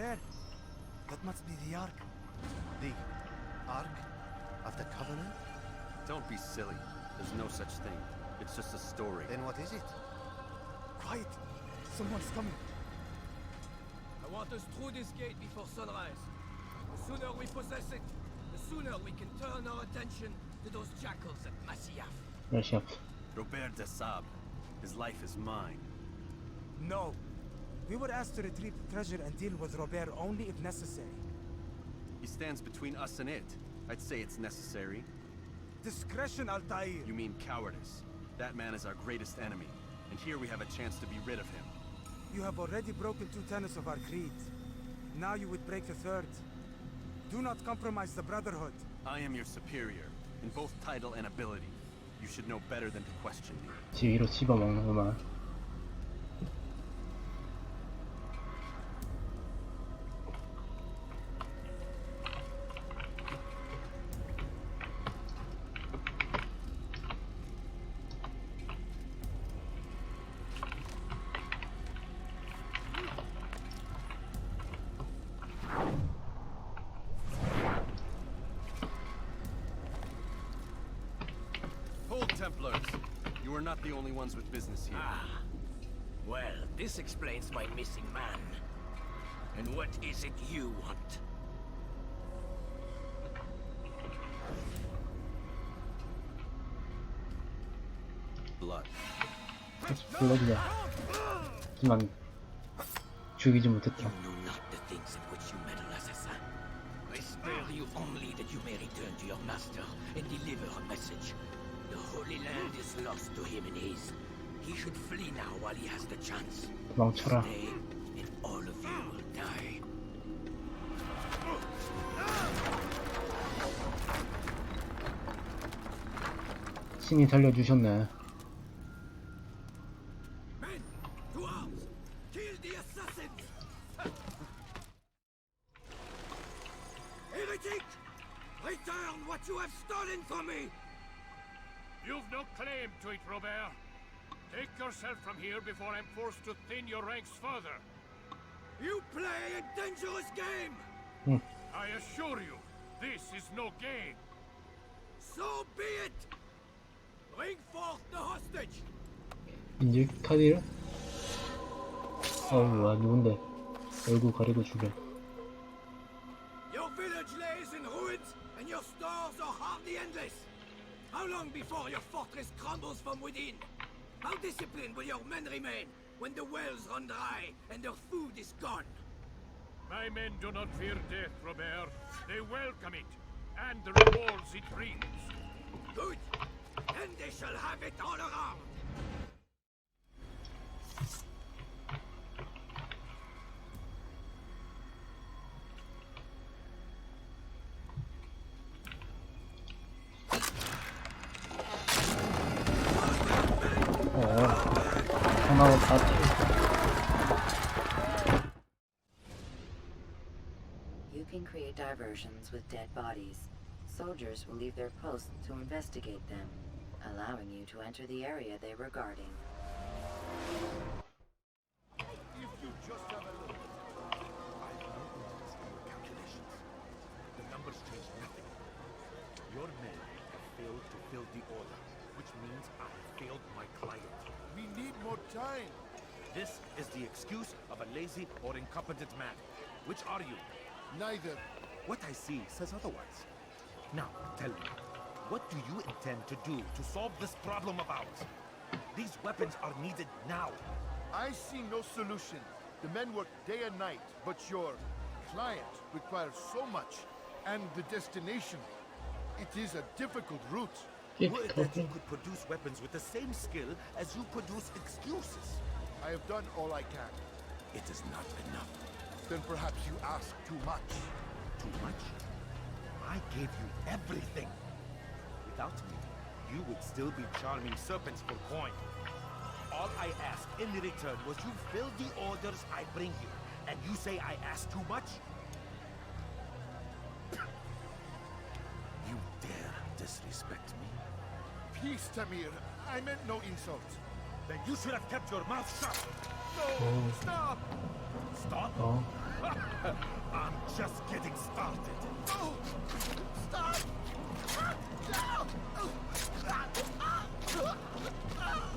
there. That must be the Ark. The Ark of the Covenant? Don't be silly. There's no such thing. It's just a story. Then what is it? Quiet. Someone's coming. I want us through this gate before sunrise. The sooner we possess it, the sooner we can turn our attention to those jackals at Masyaf. Masyaf. Robert de Sab. His life is mine. No. We were asked to retrieve the treasure and deal with Robert only if necessary. He stands between us and it. I'd say it's necessary. Discretion, Altair. You mean cowardice. That man is our greatest enemy, and here we have a chance to be rid of him. You have already broken 2 tenets of our creed. Now you would break the 3rd. Do not compromise the Brotherhood. I am your superior, in both title and ability. You should know better than to question me. 지위로 씹어먹는구만. Templars, you are not the only ones with business here. Ah. Well, this explains my missing man. And what is it you want? Blood. 불러주자. 하지만 죽이지 못했다. You know not the things in which you meddle, assassin. I spare you only that you may return to your master and deliver a message. The Holy Land is lost to him and his. He should flee now while he has the chance. 도망쳐라. Stay, and all of you will die. 신이 살려주셨네. Men, to arms! Kill the assassins! Heretic! Return what you have stolen from me! You've no claim to it, Robert. Take yourself from here before I'm forced to thin your ranks further. You play a dangerous game! I assure you, this is no game. So be it! Bring forth the hostage! 인질 카디를? 와 누군데? 얼굴 가리고 죽여. Your village lays in ruins, and your stores are hardly endless. How long before your fortress crumbles from within? How disciplined will your men remain when the wells run dry and their food is gone? My men do not fear death, Robert. They welcome it, and the rewards it brings. Good. Then they shall have it all around. 하나로 다 You can create diversions with dead bodies. Soldiers will leave their posts to investigate them, allowing you to enter the area they were guarding. If you just have a look, I've noticed your calculations. The numbers change nothing. Your men have failed to fill the order, which means I have failed my client. We need more time. This is the excuse of a lazy or incompetent man. Which are you? Neither. What I see says otherwise. Now, tell me, what do you intend to do to solve this problem of ours? These weapons are needed now. I see no solution. The men work day and night, but your client requires so much. And the destination, it is a difficult route. Would that you could produce weapons with the same skill as you produce excuses. I have done all I can. It is not enough. Then perhaps you ask too much. Too much? I gave you everything. Without me, you would still be charming serpents for coin. All I ask in return was you fill the orders I bring you. And you say I ask too much? You dare disrespect me? Peace, Tamir. I meant no insult. Then you should have kept your mouth shut. No, stop! Stop? 어? I'm just getting started. Stop!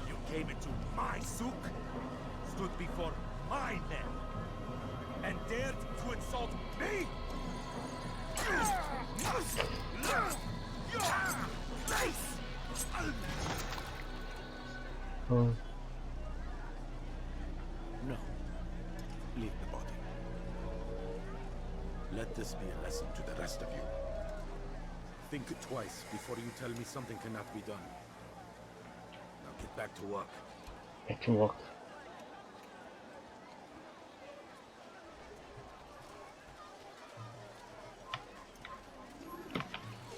You came into my souk, stood before my men, and dared to insult me? 어. No. Leave the body. Let this be a lesson to the rest of you. Think twice before you tell me something cannot be done. Now get back to work. Back to work.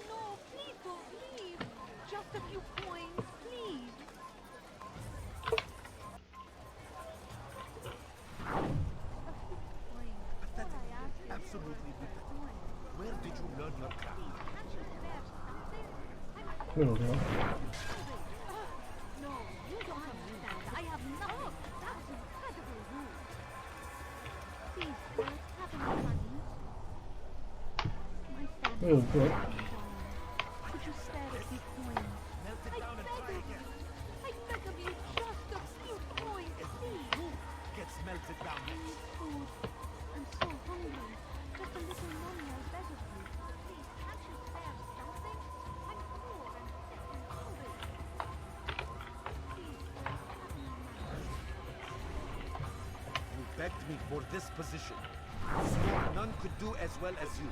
No, please don't leave. Just a few coins, please. Absolutely pathetic. Where did you learn your craft? 왜 어디야? No, you don't understand. I have nothing. That was incredibly rude. Please, sir, have any money? My family. 왜 어디야? Could you spare a few coins? I beg of you. I beg of you, just a few coins, please. Gets melted down. I need food. I'm so hungry. Just a little money, I beg of you. Please, can't you spare something? I'm poor and sick and hungry. Please, sir, have any money? You begged me for this position. Swore none could do as well as you.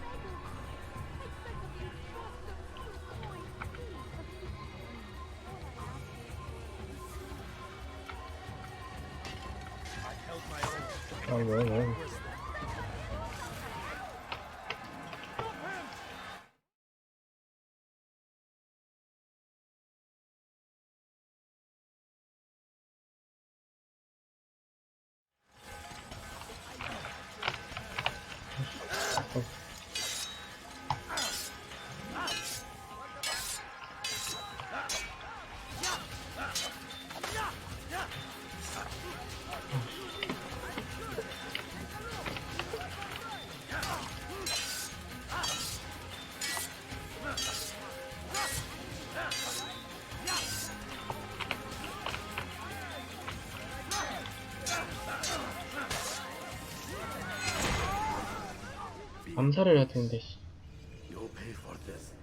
I held my own. 아, 왜? 암살을 해야 되는데, 씨. You'll pay for this.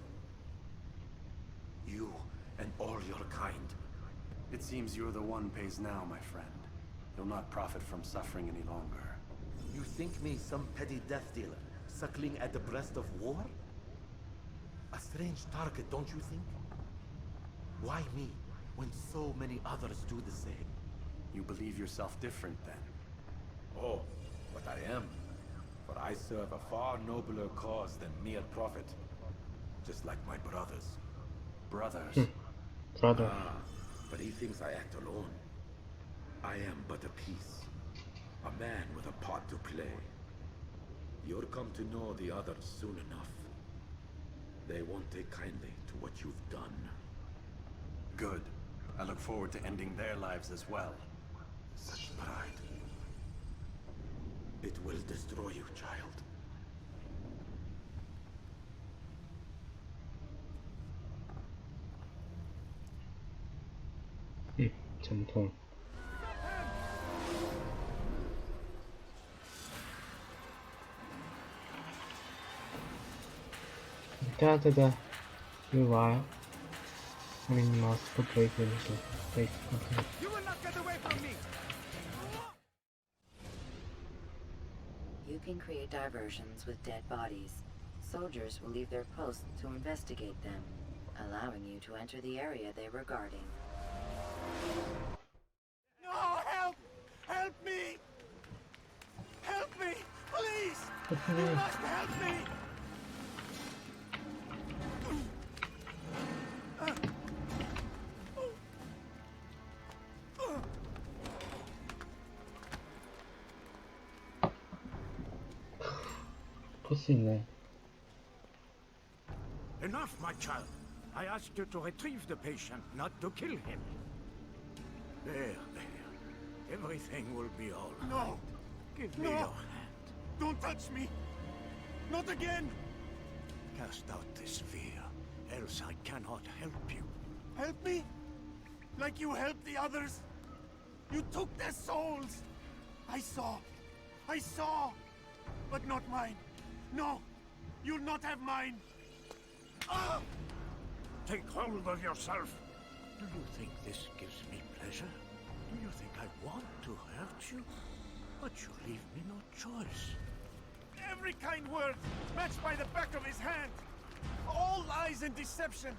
You and all your kind. It seems you're the one pays now, my friend. You'll not profit from suffering any longer. You think me some petty death dealer, suckling at the breast of war? A strange target, don't you think? Why me, when so many others do the same? You believe yourself different, then? Oh, but I am. For I serve a far nobler cause than mere profit. Just like my brothers. Brothers? 브라더. But he thinks I act alone. I am but a piece. A man with a part to play. You'll come to know the others soon enough. They won't take kindly to what you've done. Good. I look forward to ending their lives as well. Such pride. It will destroy you, child. 전통. Da. You are. We must break into break. Okay. You will not get away from me! You can create diversions with dead bodies. Soldiers will leave their posts to investigate them, allowing you to enter the area they were guarding. No, help! Help me! Help me! Please! You must help me! 포스 있네. Enough, my child. I asked you to retrieve the patient, not to kill him. There. Everything will be all right. No! Give me your hand. Don't touch me! Not again! Cast out this fear, else I cannot help you. Help me? Like you helped the others? You took their souls! I saw, but not mine. No, you'll not have mine. Ah! Take hold of yourself. Do you think this gives me pleasure? Do you think I want to hurt you? But you leave me no choice. Every kind word matched by the back of his hand. All lies and deception.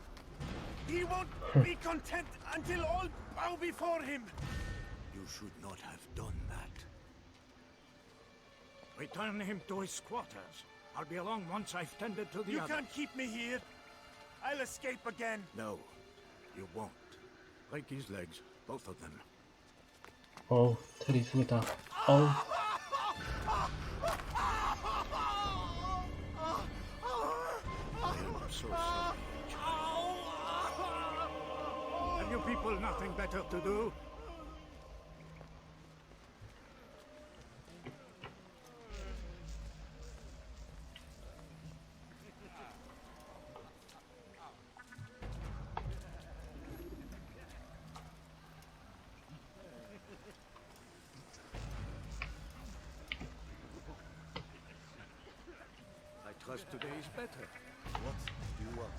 He won't be content until all bow before him. You should not have done that. Return him to his quarters. I'll be along once I've tended to the You other. can't keep me here. I'll escape again. No, you won't. Break his legs, both of them. 어우, 테리 수다. 어우, I'm so sorry. Have you people nothing better to do? I trust today is better. What do you want?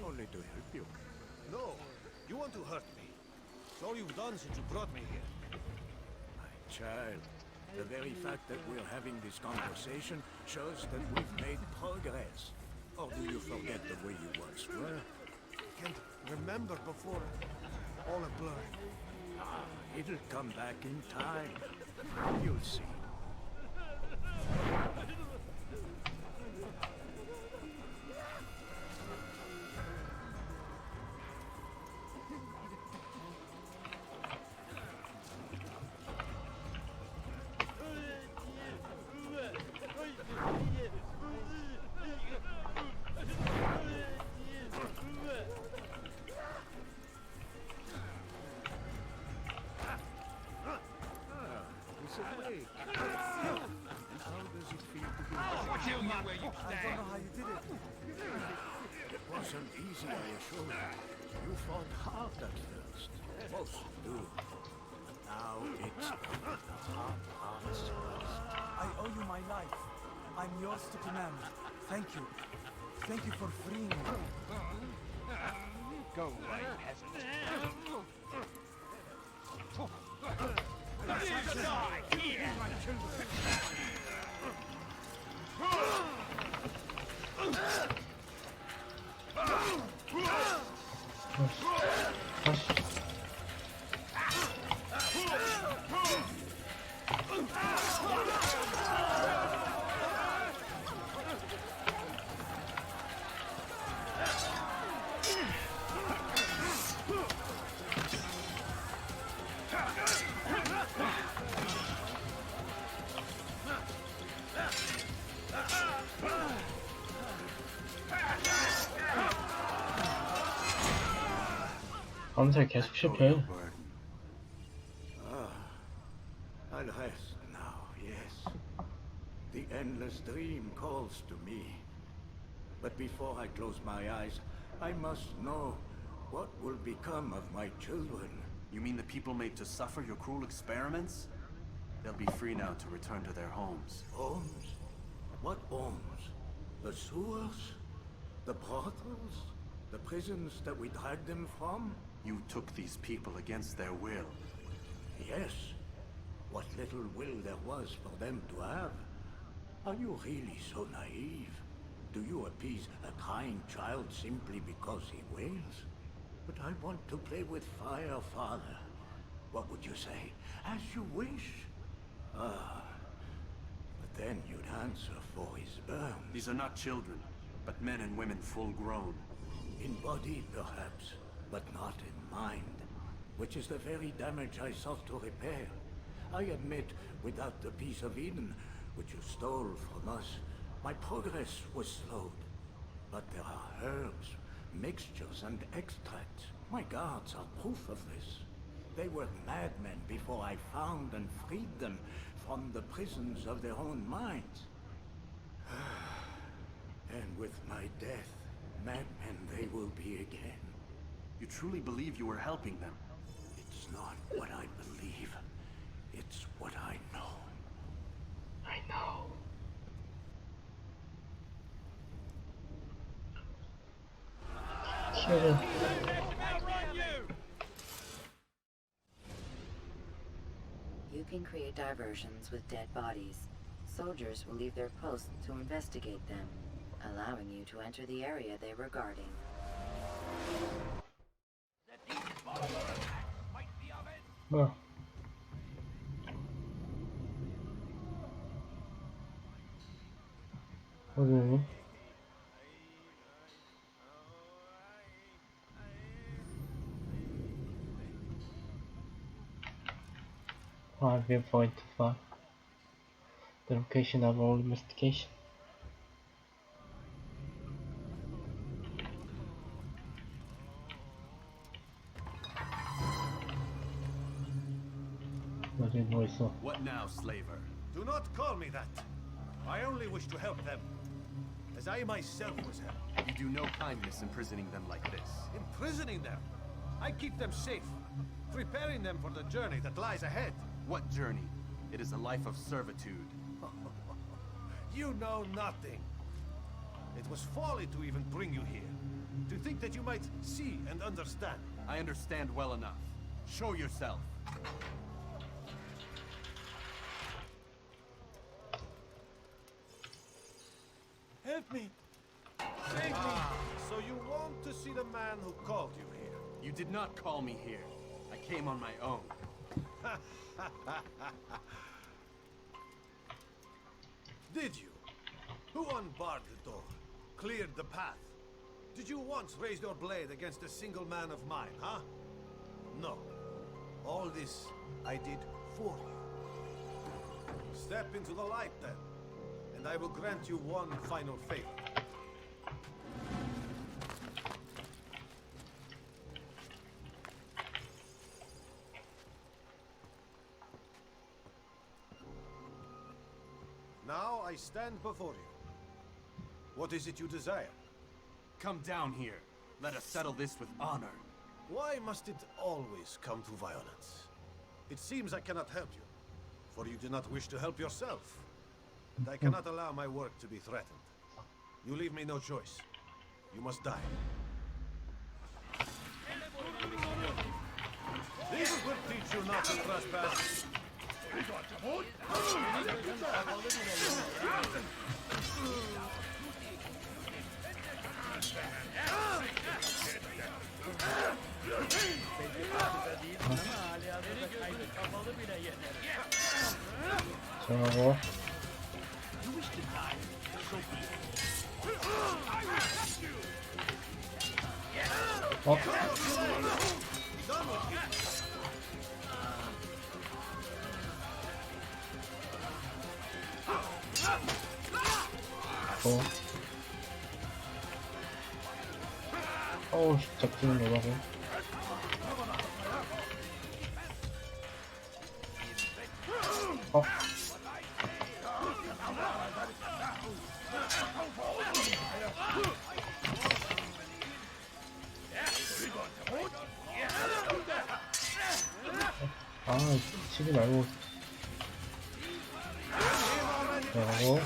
Only to help you. No, you want to hurt me. It's all you've done since you brought me here. My child, the very fact that we're having this conversation shows that we've made progress. Or do you forget the way you once were? Can't remember before all a blur. It'll come back in time. You'll see. He's awake. And how does it feel to be back? Kill me where you I don't know how you did it. It wasn't easy, I assure you. You fought hard at first. Most do. But now it's over. The hard part's past. I owe you my life. I'm yours to command. Thank you. Thank you for freeing me. Go away, peasant. 암살 계속 실패해. I'll rest now, yes. The endless dream calls to me. But before I close my eyes, I must know what will become of my children. You mean the people made to suffer your cruel experiments? They'll be free now to return to their homes. Homes? What homes? The sewers? The brothels? The prisons that we dragged them from? You took these people against their will. Yes. What little will there was for them to have. Are you really so naive? Do you appease a crying child simply because he wails? But I want to play with fire, Father. What would you say? As you wish. Ah. But then you'd answer for his burns. These are not children, but men and women full grown. In body, perhaps, but not in mind. Which is the very damage I sought to repair. I admit, without the piece of Eden, which you stole from us, my progress was slowed. But there are herbs, mixtures, and extracts. My guards are proof of this. They were madmen before I found and freed them from the prisons of their own minds. And with my death, madmen they will be again. You truly believe you were helping them? It's not what I believe. It's what I know. I know. 키를 You can create diversions with dead bodies. Soldiers will leave their posts to investigate them, allowing you to enter the area they were guarding. 뭐야? 어디? Viewpoint 5. The location of all investigation. 어디 뭐 있어? What now, slaver? Do not call me that. I only wish to help them, as I myself was helped. You do no kindness imprisoning them like this. Imprisoning them? I keep them safe, preparing them for the journey that lies ahead. What journey? It is a life of servitude. You know nothing. It was folly to even bring you here. To think that you might see and understand. I understand well enough. Show yourself. Help me! Save me! So you want to see the man who called you here? You did not call me here. I came on my own. Did you? Who unbarred the door? Cleared the path? Did you once raise your blade against a single man of mine, huh? No. All this I did for you. Step into the light then, and I will grant you one final favor. Now I stand before you. What is it you desire? Come down here. Let us settle this with honor. Why must it always come to violence? It seems I cannot help you, for you do not wish to help yourself. And I cannot allow my work to be threatened. You leave me no choice. You must die. This will teach you not to trespass. 저거. 어? 어우, 잡지는 뭐라고? 어? 아, 치지 말고. 그러고.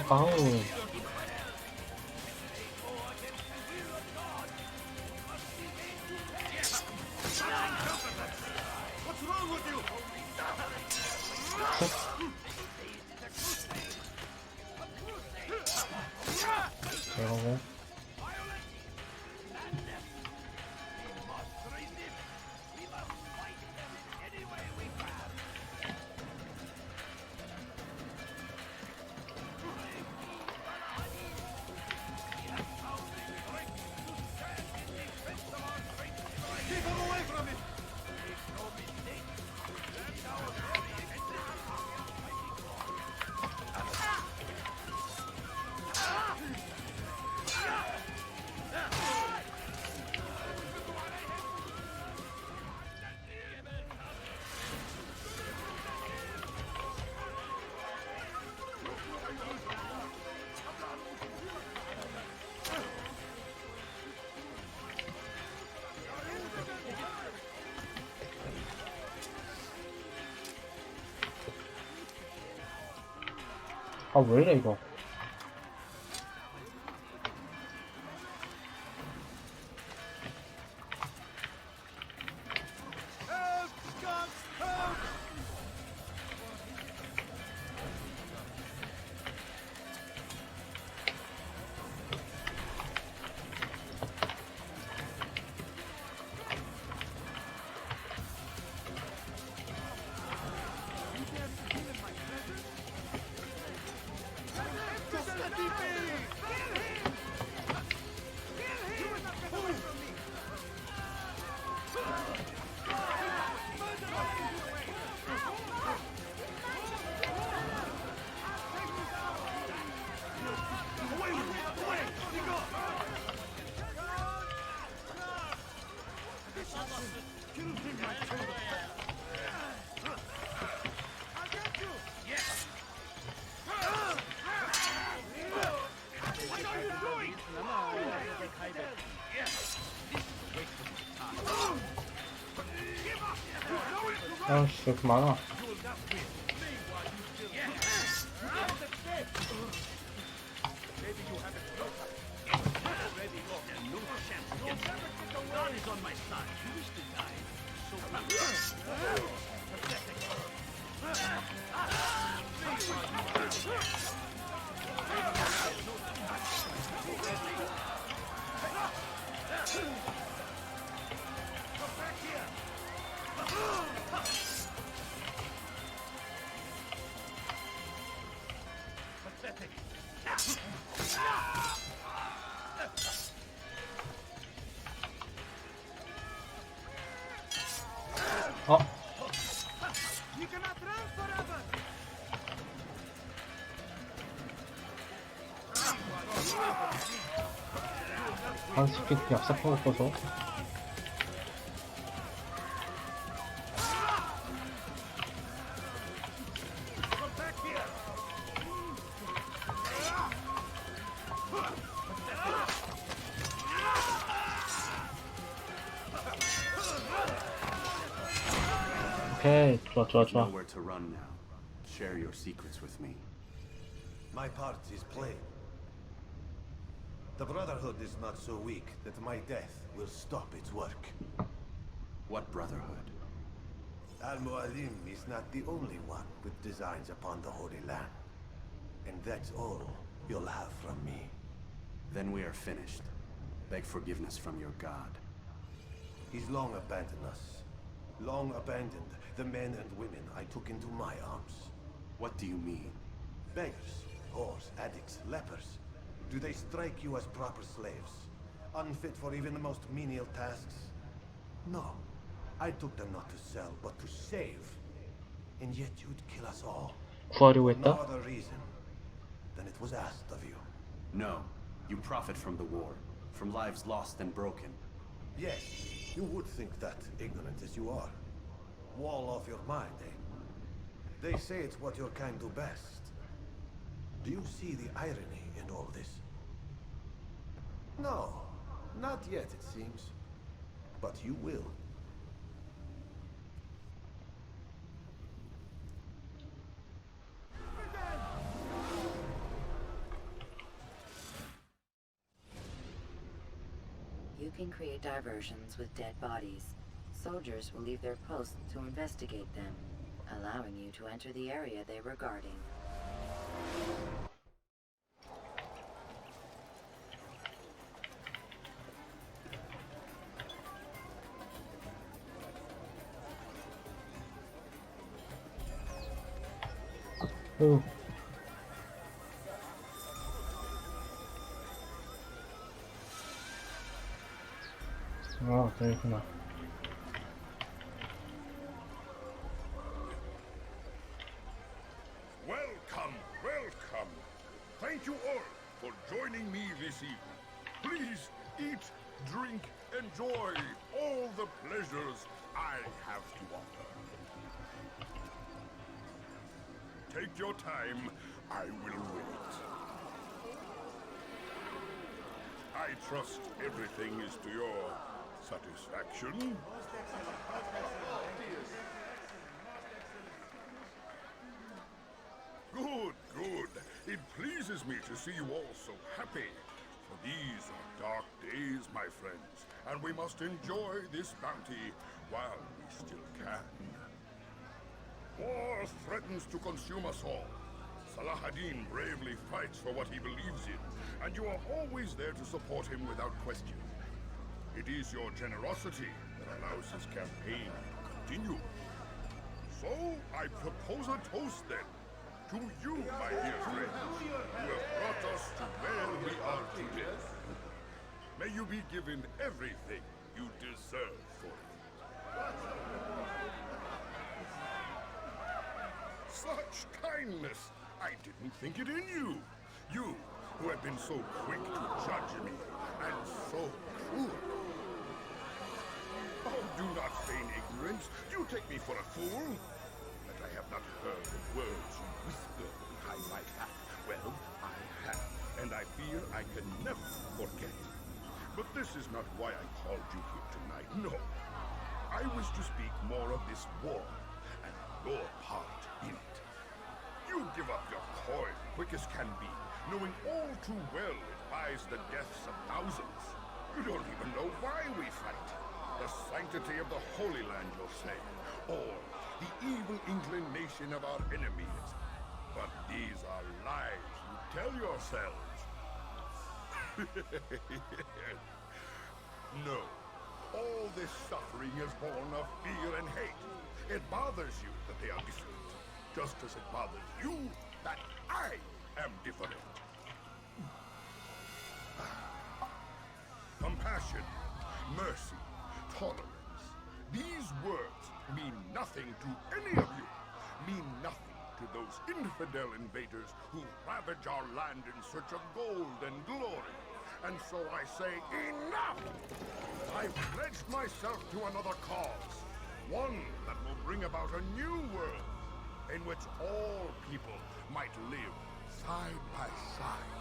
아우. What's wrong with you? 그러고. 아, 왜 이래, 이거. 아이씨, 왜 이렇게 많아. 어? 한 스킬 얍삽하고 꺼서. 오케이, 좋아, 좋아, 좋아. Know where to run now. Share your secrets with me. My part is plain. The Brotherhood is not so weak that my death will stop its work. What brotherhood? Al-Mualim is not the only one with designs upon the Holy Land. And that's all you'll have from me. Then we are finished. Beg forgiveness from your god. He's long abandoned us. Long abandoned the men and women I took into my arms. What do you mean? Beggars, whores, addicts, lepers. Do they strike you as proper slaves? Unfit for even the most menial tasks? No. I took them not to sell, but to save. And yet you'd kill us all. 구하려고 For no 했다? other reason than it was asked of you. No. You profit from the war. From lives lost and broken. Yes, you would think that, ignorant as you are. Wall off your mind, eh? They say it's what your kind do best. Do you see the irony in all this? No, not yet, it seems. But you will. You can create diversions with dead bodies. Soldiers will leave their posts to investigate them, allowing you to enter the area they were guarding. 오. 아, 그렇구나. Welcome, welcome. Thank you all for joining me this evening. Please eat, drink, enjoy all the pleasures I have to offer. Take your time, I will wait. I trust everything is to your satisfaction. Good, good. It pleases me to see you all so happy. For these are dark days, my friends, and we must enjoy this bounty while we still can. War threatens to consume us all. Salah ad-Din bravely fights for what he believes in, and you are always there to support him without question. It is your generosity that allows his campaign to continue. So, I propose a toast then, to you, my dear friends, who have brought us to where we are today. May you be given everything you deserve for it. Such kindness! I didn't think it in you. You, who have been so quick to judge me, and so cruel. Oh, do not feign ignorance. You take me for a fool. That I have not heard the words you whisper behind my back. Well, I have, and I fear I can never forget. But this is not why I called you here tonight, no. I wish to speak more of this war, and your part in it. You give up your coin quick as can be, knowing all too well it buys the deaths of thousands. You don't even know why we fight. The sanctity of the Holy Land, you'll say, or the evil inclination of our enemies. But these are lies you tell yourselves. No, all this suffering is born of fear and hate. It bothers you that they are different, just as it bothers you that I am different. Compassion, mercy, tolerance. These words mean nothing to any of you. Mean nothing to those infidel invaders who ravage our land in search of gold and glory. And so I say, enough! I've pledged myself to another cause. One that will bring about a new world in which all people might live side by side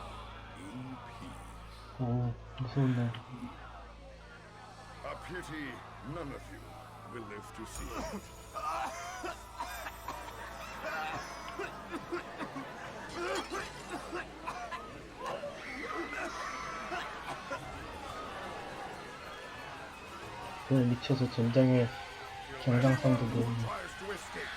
in peace. 오, 무서웠네. A pity none of you will live to see it. 그에 미쳐서 전장에 경장상도 놓은 Tries to escape.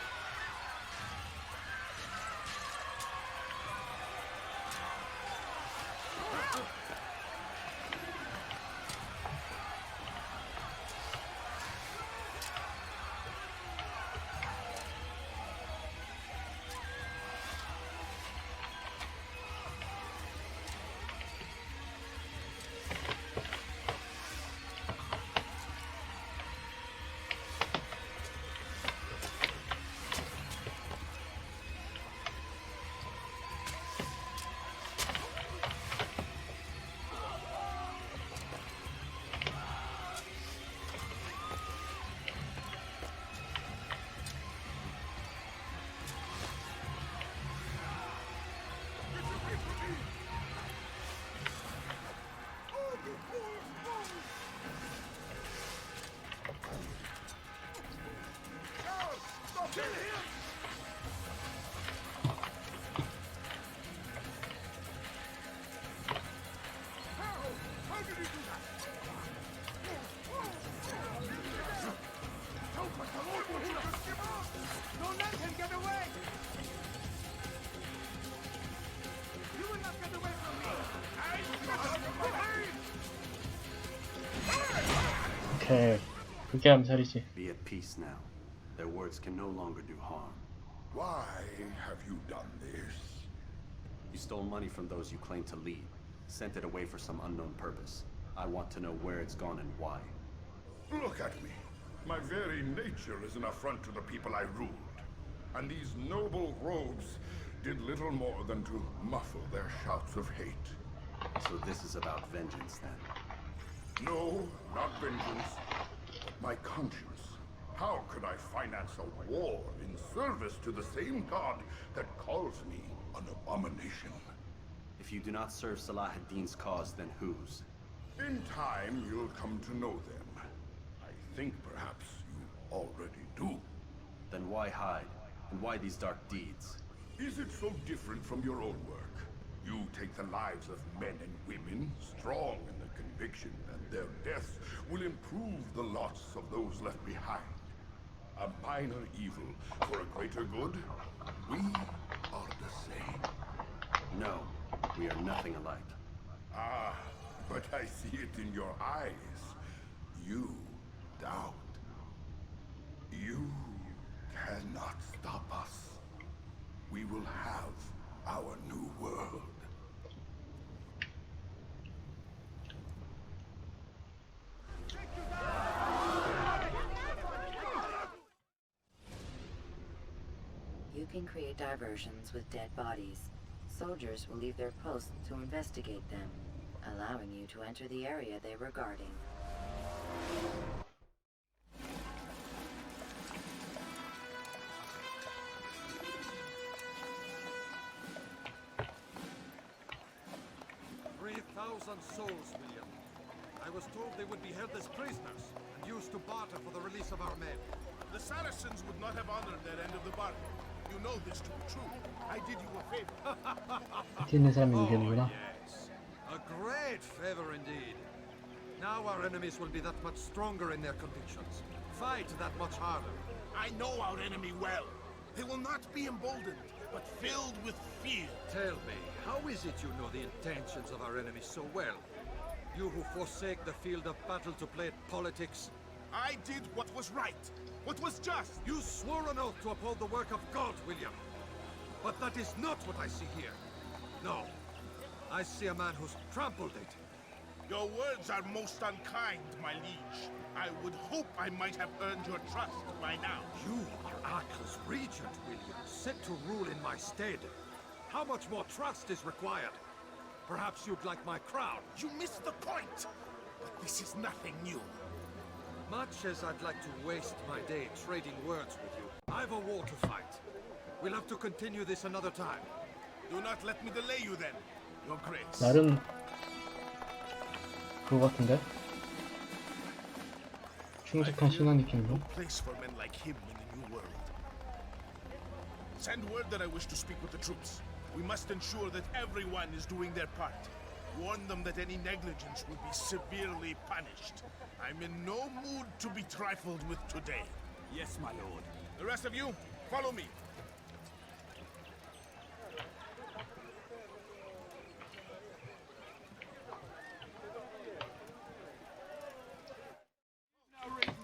Don't let him get away! You will not get away from me! 오케이. 그게 암살이지. Be at peace now. Their words can no longer do harm. Why have you done this? You stole money from those you claim to lead, sent it away for some unknown purpose. I want to know where it's gone and why. Look at me. My very nature is an affront to the people I ruled. And these noble rogues did little more than to muffle their shouts of hate. So this is about vengeance then? No, not vengeance, but my conscience. How could I finance a war in service to the same god that calls me an abomination? If you do not serve Salah ad-Din's cause, then whose? In time, you'll come to know them. I think perhaps you already do. Then why hide? And why these dark deeds? Is it so different from your own work? You take the lives of men and women, strong in the conviction that their deaths will improve the lots of those left behind. A minor evil for a greater good? We are the same. No, we are nothing alike. Ah, but I see it in your eyes. You doubt. You cannot stop us. We will have our new world. You can create diversions with dead bodies. Soldiers will leave their posts to investigate them, allowing you to enter the area they were guarding. Souls, William. I was told they would be held as prisoners and used to barter for the release of our men. The Saracens would not have honored their end of the bargain. You know this to be true. I did you a favor. 뒤에 있는 사람이 의견이구나. Yes. A great favor indeed. Now our enemies will be that much stronger in their convictions. Fight that much harder. I know our enemy well. They will not be emboldened, but filled with fear. Tell me, how is it you know the intentions of our enemies so well? You who forsake the field of battle to play at politics? I did what was right, what was just. You swore an oath to uphold the work of God, William. But that is not what I see here. No. I see a man who's trampled it. Your words are most unkind, my liege. I would hope I might have earned your trust by now. You are Arkle's regent, William, set to rule in my stead. How much more trust is required? Perhaps you'd like my crown. You missed the point. But this is nothing new. Much as I'd like to waste my day trading words with you, I've a war to fight. We'll have to continue this another time. Do not let me delay you then, Your Grace. 나름 그거 같은데? 충직한 신하 느낌으로. No place for men like him in the new world. Send word that I wish to speak with the troops. We must ensure that everyone is doing their part. Warn them that any negligence will be severely punished. I'm in no mood to be trifled with today. Yes, my lord. The rest of you, follow me.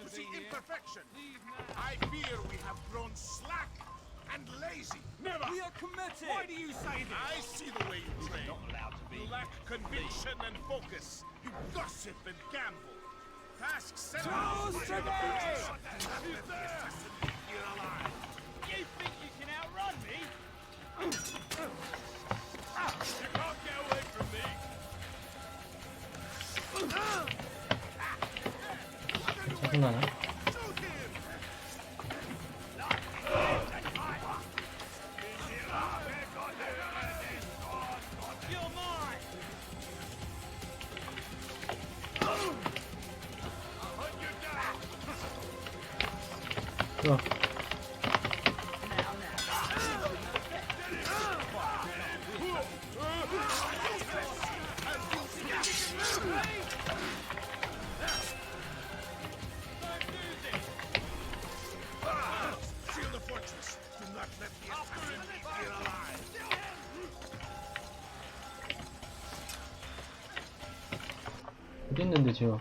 To see imperfection, I fear we have grown slack and lazy. Never! We are committed! Why do you say this? I see the way you train. Not allowed to be. You lack conviction and focus. You gossip and gamble. Tasks set out. You think you can outrun me? You can't get away from me. 짜증나네. You're mine! 좋아. Seal the fortress. Do not let the assassin leave here alive. 어디 있는데 지금?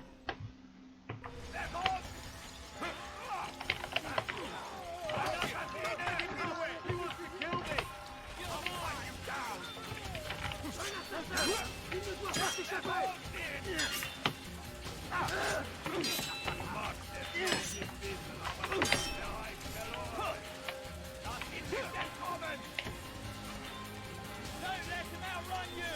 Don't let him outrun you!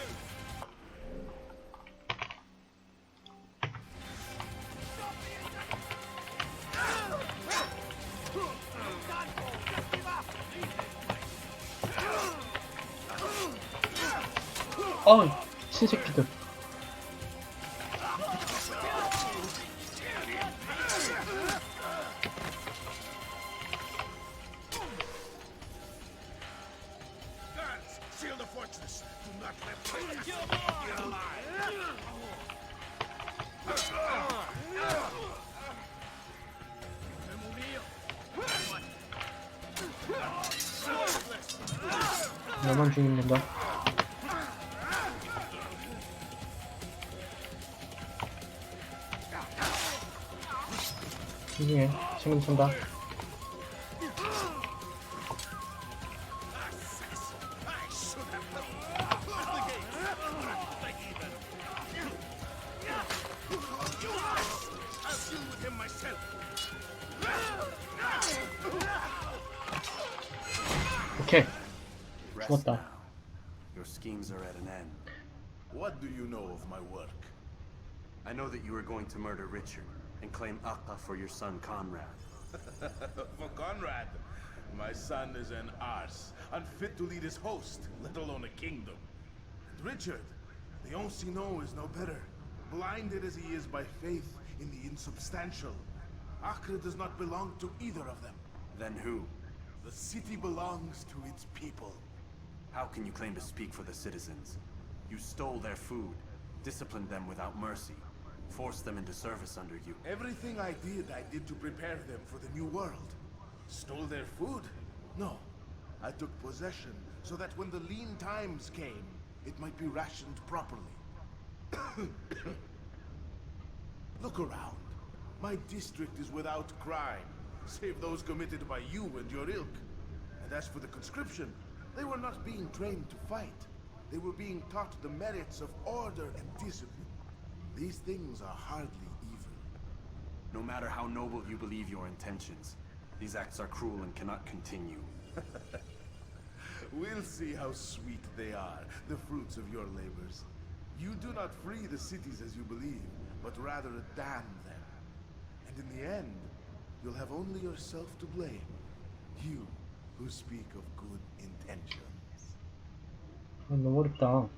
신새끼들. Guards, seal the fortress. Do not let 사람 죽입니다. 이게 지금 쏜다. 오케이. Rest 죽었다. now. Your schemes are at an end. What do you know of my work? I know that you are going to murder Richard and claim Akka for your son Conrad. For Conrad, my son is an arse, unfit to lead his host, let alone a kingdom. And Richard, the Ancien is no better, blinded as he is by faith in the insubstantial. Acre does not belong to either of them. Then who? The city belongs to its people. How can you claim to speak for the citizens? You stole their food, disciplined them without mercy, forced them into service under you. Everything I did to prepare them for the new world. Stole their food? No. I took possession so that when the lean times came, it might be rationed properly. Look around. My district is without crime, save those committed by you and your ilk. And as for the conscription, they were not being trained to fight. They were being taught the merits of order and discipline. These things are hardly evil. No matter how noble you believe your intentions, these acts are cruel and cannot continue. We'll see how sweet they are, the fruits of your labors. You do not free the cities as you believe, but rather damn them. And in the end, you'll have only yourself to blame. You, who speak of good intentions. 너무 어렵다.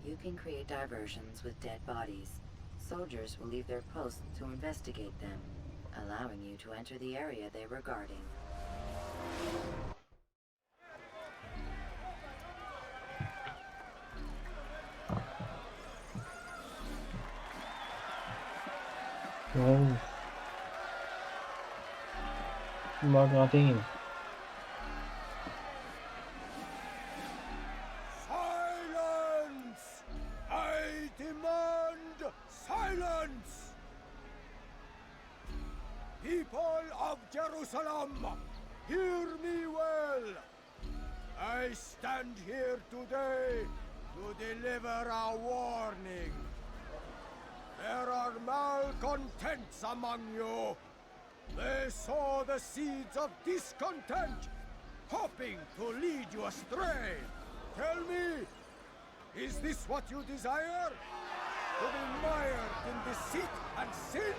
You can create diversions with dead bodies. Soldiers will leave their posts to investigate them, allowing you to enter the area they were guarding. 오우. 마가딩. Silence! I demand silence! People of Jerusalem, hear me well. I stand here today to deliver a warning. There are malcontents among you. They sow the seeds of discontent, hoping to lead you astray. Tell me, is this what you desire? To be mired in deceit and sin?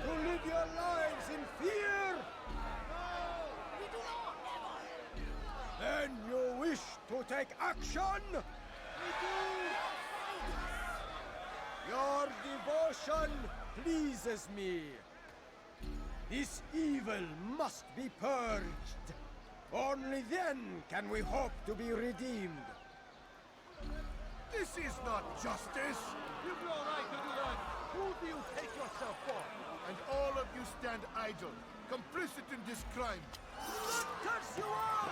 To live your lives in fear? No, we do not. Then you wish to take action? We do. Your devotion pleases me. This evil must be purged. Only then can we hope to be redeemed. This is not justice! You've no right to do that. Who do you take yourself for? And all of you stand idle, complicit in this crime. Curse you all!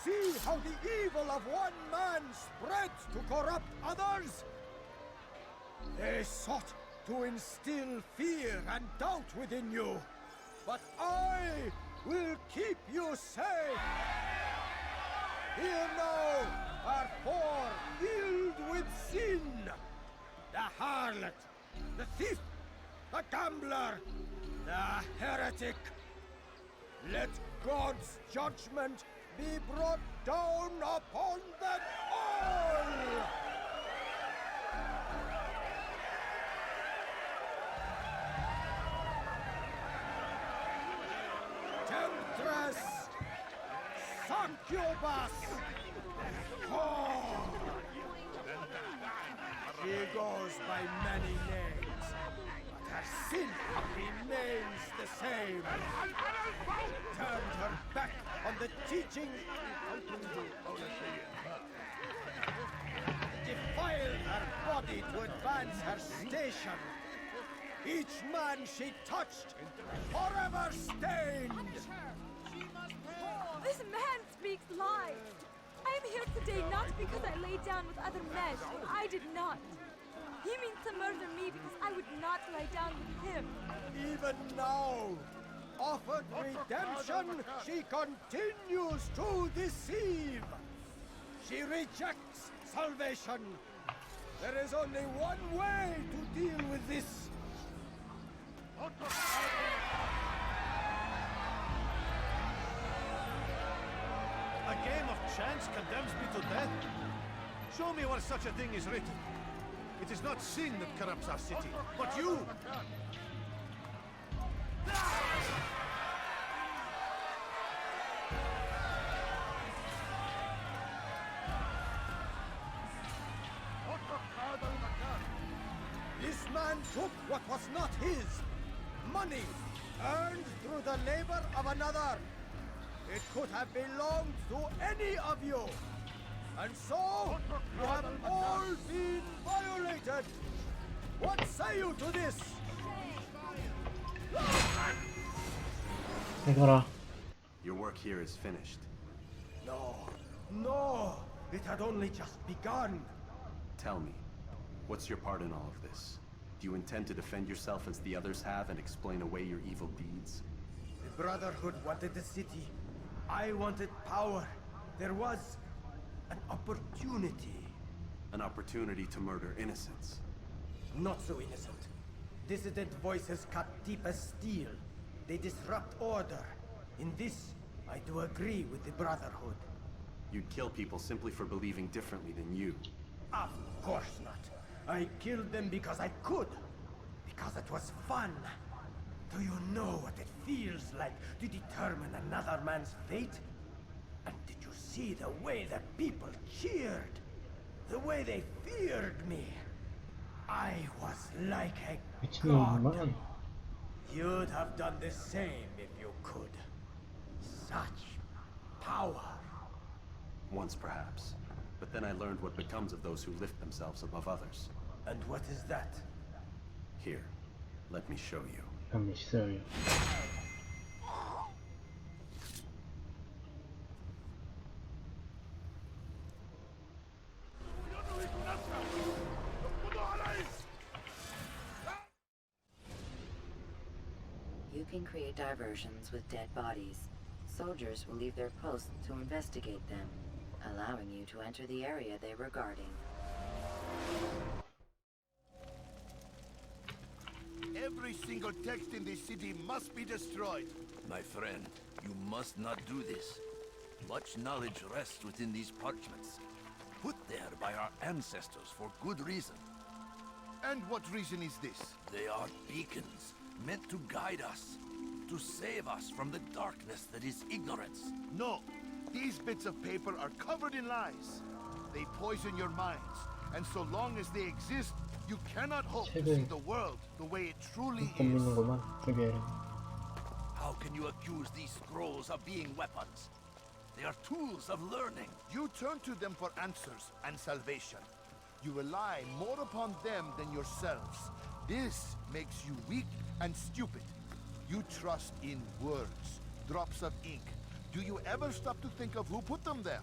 See how the evil of one man spreads to corrupt others? They sought to instill fear and doubt within you, but I will keep you safe. Here now are four filled with sin. The harlot, the thief, the gambler, the heretic. Let God's judgment be brought down upon them all! Temptress! Succubus! Oh. She goes by many names, but her sin remains the same. She turned her back on the teaching, defiled her body to advance her station. Each man she touched, forever stained. This man speaks lies. I am here today not because I lay down with other men. I did not. He means to murder me because I would not lie down with him. Even now, offered redemption, she continues to deceive. She rejects salvation. There is only one way to deal with this. A game of chance condemns me to death? Show me where such a thing is written. It is not sin that corrupts our city, but you! This man took what was not his. Money, earned through the labor of another. It could have belonged to any of you. And so, you have all been violated. What say you to this? 해가라. Your work here is finished. No, it had only just begun. Tell me, what's your part in all of this? Do you intend to defend yourself as the others have and explain away your evil deeds? The Brotherhood wanted the city. I wanted power. There was an opportunity. An opportunity to murder innocents. Not so innocent. Dissident voices cut deep as steel. They disrupt order. In this, I do agree with the Brotherhood. You'd kill people simply for believing differently than you. Of course not. I killed them because I could. Because it was fun. Do you know what it feels like to determine another man's fate? And did you see the way the people cheered? The way they feared me? I was like a god. 미친놈이구만. You'd have done the same if you could. Such power. Once perhaps. But then I learned what becomes of those who lift themselves above others. And what is that? Here, let me show you. 한번 씻어요. You can create diversions with dead bodies. Soldiers will leave their posts to investigate them, allowing you to enter the area they were guarding. Every single text in this city must be destroyed. My friend, you must not do this. Much knowledge rests within these parchments, put there by our ancestors for good reason. And what reason is this? They are beacons, meant to guide us, to save us from the darkness that is ignorance. No, these bits of paper are covered in lies. They poison your minds, and so long as they exist, you cannot hope to see the world the way it truly is. 믿는구만. 그게 How can you accuse these scrolls of being weapons? They are tools of learning. You turn to them for answers and salvation. You rely more upon them than yourselves. This makes you weak and stupid. You trust in words, drops of ink. Do you ever stop to think of who put them there?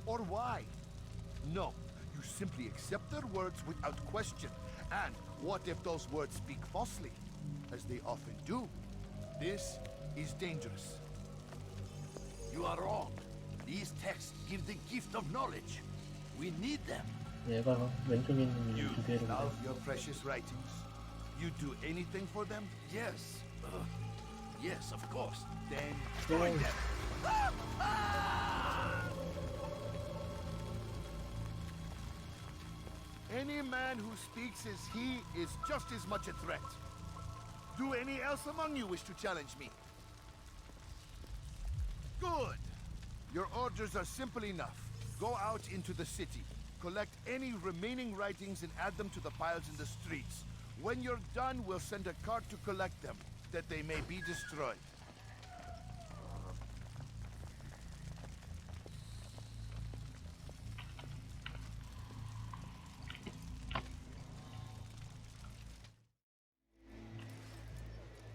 Or why? No, you simply accept their words without question. And what if those words speak falsely? As they often do. This is dangerous. You are wrong. These texts give the gift of knowledge. We need them. 얘가 왼쪽에 있는 You 두 개를 love your precious writings. You do anything for them? Yes. Yes, of course. Then join them. Any man who speaks as he is just as much a threat. Do any else among you wish to challenge me? Good. Your orders are simple enough. Go out into the city. Collect any remaining writings and add them to the piles in the streets. When you're done, we'll send a cart to collect them, that they may be destroyed.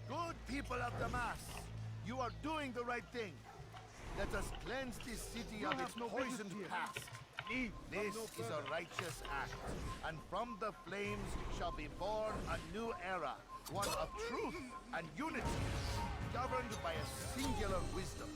Good people of Damas, you are doing the right thing. Let us cleanse this city of its poisoned past. This is a righteous act, and from the flames shall be born a new era, one of truth and unity, governed by a singular wisdom.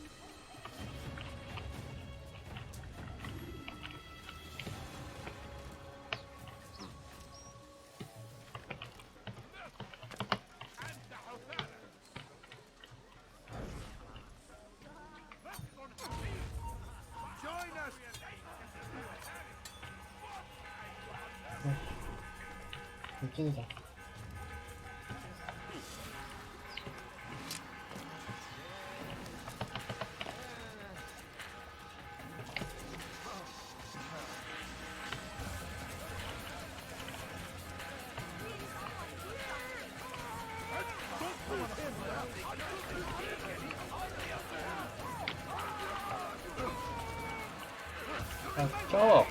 찐이다. 아, 쪄!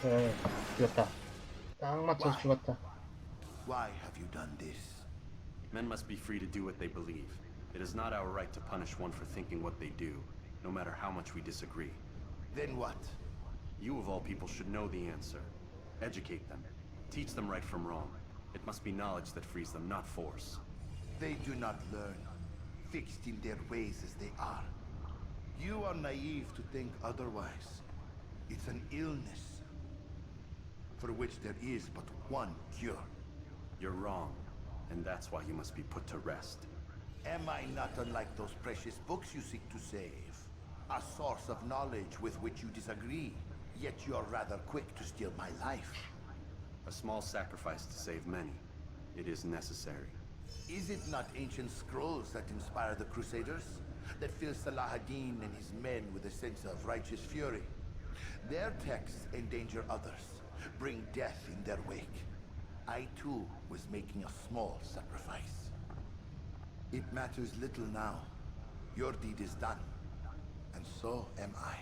그래, 죽였다. 딱 맞춰서 죽었다. Why have you done this? Men must be free to do what they believe. It is not our right to punish one for thinking what they do, no matter how much we disagree. Then what? You of all people should know the answer. Educate them. Teach them right from wrong. It must be knowledge that frees them, not force. They do not learn, fixed in their ways as they are. You are naive to think otherwise. It's an illness, for which there is but one cure. You're wrong, and that's why you must be put to rest. Am I not unlike those precious books you seek to save? A source of knowledge with which you disagree, yet you are rather quick to steal my life. A small sacrifice to save many. It is necessary. Is it not ancient scrolls that inspire the Crusaders? That fill Salah ad-Din and his men with a sense of righteous fury? Their texts endanger others, bring death in their wake. I too was making a small sacrifice. It matters little now. Your deed is done, and so am I.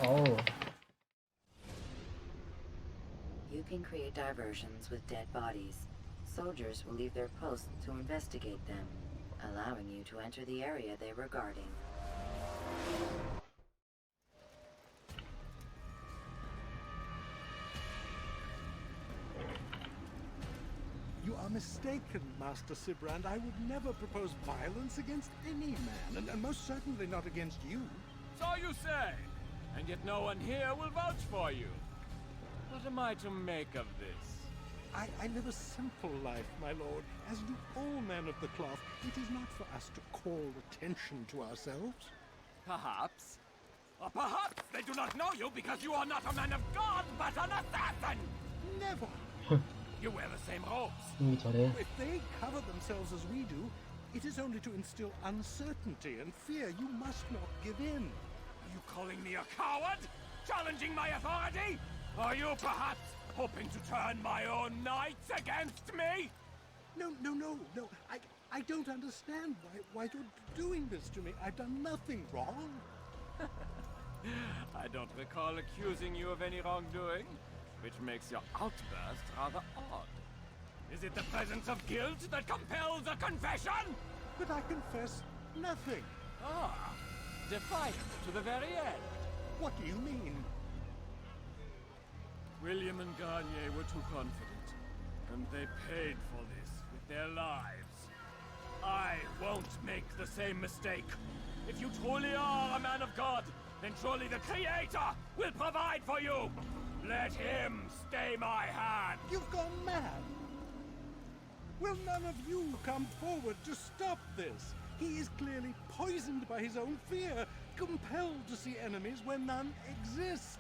Oh. You can create diversions with dead bodies. Soldiers will leave their posts to investigate them, allowing you to enter the area they were guarding. You are mistaken, Master Sibrand. I would never propose violence against any man, and most certainly not against you. So you say, and yet no one here will vouch for you. What am I to make of this? I live a simple life, my lord. As do all men of the cloth, it is not for us to call attention to ourselves. Perhaps. Or perhaps they do not know you because you are not a man of God, but an assassin! Never! You wear the same robes. 이미 저래. If they cover themselves as we do, it is only to instill uncertainty and fear. You must not give in. Are you calling me a coward? Challenging my authority? Are you perhaps hoping to turn my own knights against me? No. I don't understand why you're doing this to me. I've done nothing wrong. I don't recall accusing you of any wrongdoing, which makes your outburst rather odd. Is it the presence of guilt that compels a confession? But I confess nothing. Ah, defiant to the very end. What do you mean? William and Garnier were too confident, and they paid for this with their lives. I won't make the same mistake. If you truly are a man of God, then surely the Creator will provide for you. Let him stay my hand. You've gone mad! Will none of you come forward to stop this? He is clearly poisoned by his own fear, compelled to see enemies where none exist.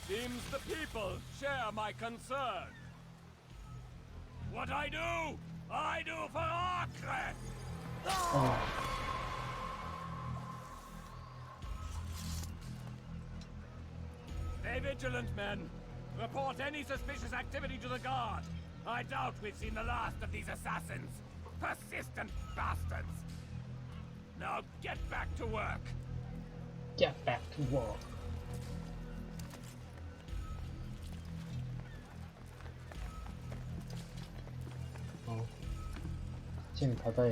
Seems the people share my concern. What I do for Acre! Stay vigilant, men. Report any suspicious activity to the guard. I doubt we've seen the last of these assassins. Persistent bastards. Now get back to work. Get back to work. 지금 바다에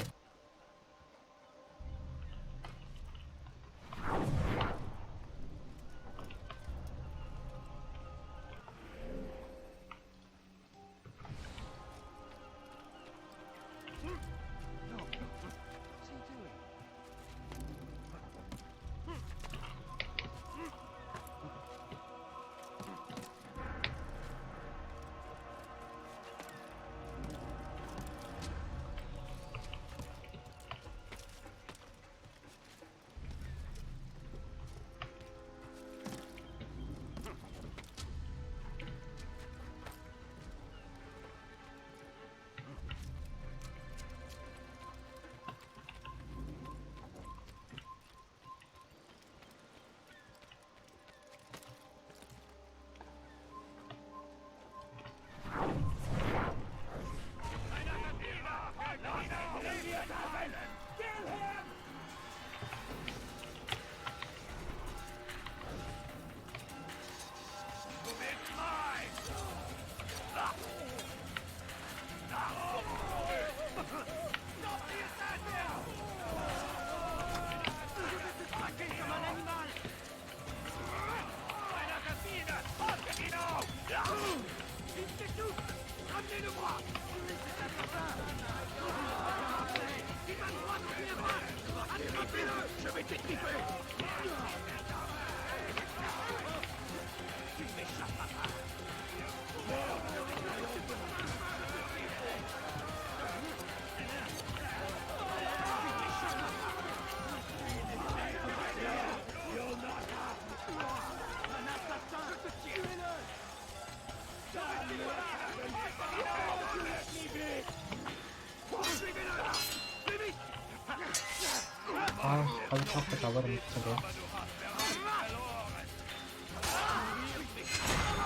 가죽 잡고 잡아버리면 저게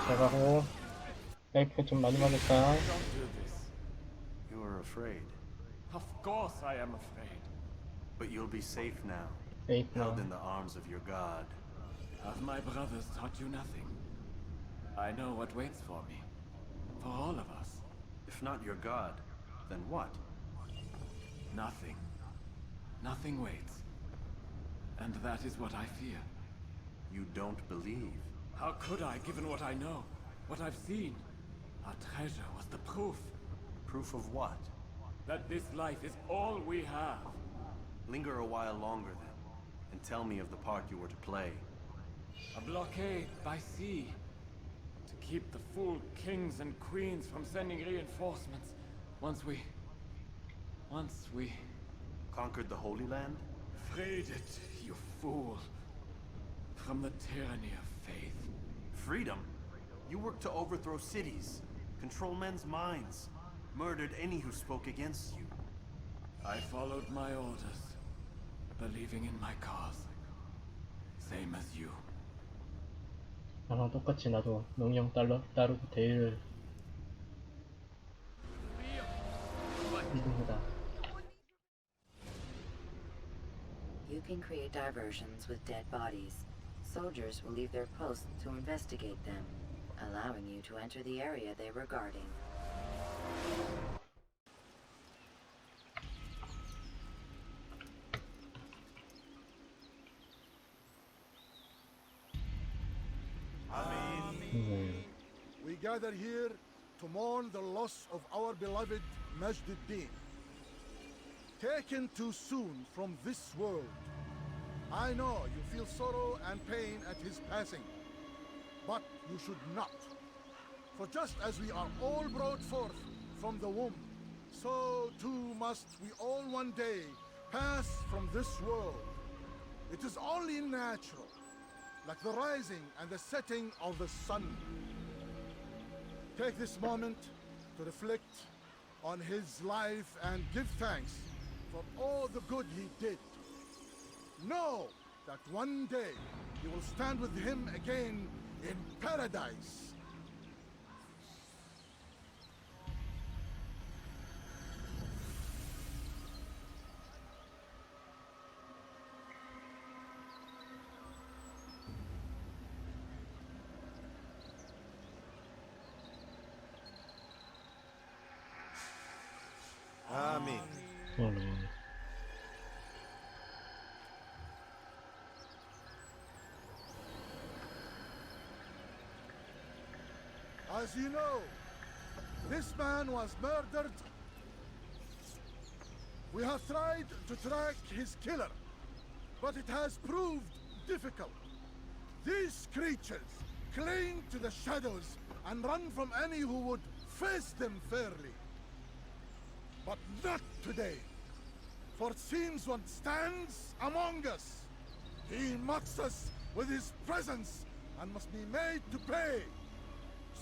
제가고 벨트 좀 많이 맞았다. You are afraid. Of course I am afraid. But you'll be safe now. Safe now. Held in the arms of your god. Have my brothers taught you nothing? I know what waits for me. For all of us. If not your god, then what? Nothing. Nothing waits. And that is what I fear. You don't believe. How could I, given what I know? What I've seen? Our treasure was the proof. Proof of what? That this life is all we have. Linger a while longer then, and tell me of the part you were to play. A blockade by sea. To keep the fool kings and queens from sending reinforcements. Once we... Conquered the Holy Land? Freed it, you fool. From the tyranny of faith. Freedom? You worked to overthrow cities, control men's minds, murdered any who spoke against you. I followed my orders, believing in my cause. Same as you. 나랑 똑같이 나도 명령 따르고 대의를 믿습니다. You can create diversions with dead bodies. Soldiers will leave their posts to investigate them, allowing you to enter the area they were guarding. We gather here to mourn the loss of our beloved Majd-ud-Din. taken too soon from this world. I know you feel sorrow and pain at his passing, but you should not. For just as we are all brought forth from the womb, so too must we all one day pass from this world. It is only natural, like the rising and the setting of the sun. Take this moment to reflect on his life and give thanks for all the good he did. Know that one day you will stand with him again in paradise. Amen. As you know, this man was murdered. We have tried to track his killer, but it has proved difficult. These creatures cling to the shadows and run from any who would face them fairly. But not today, for it seems one stands among us. He mocks us with his presence and must be made to pay.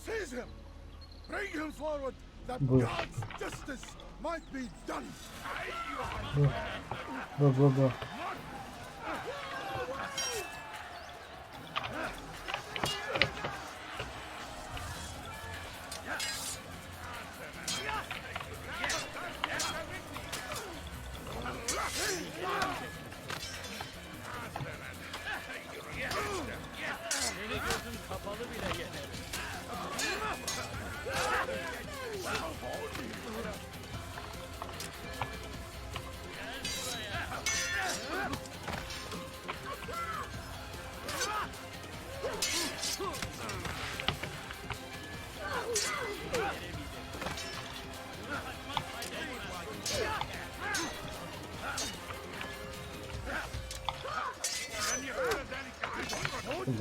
Seize him! Bring him forward that God's justice might be done! 뭐.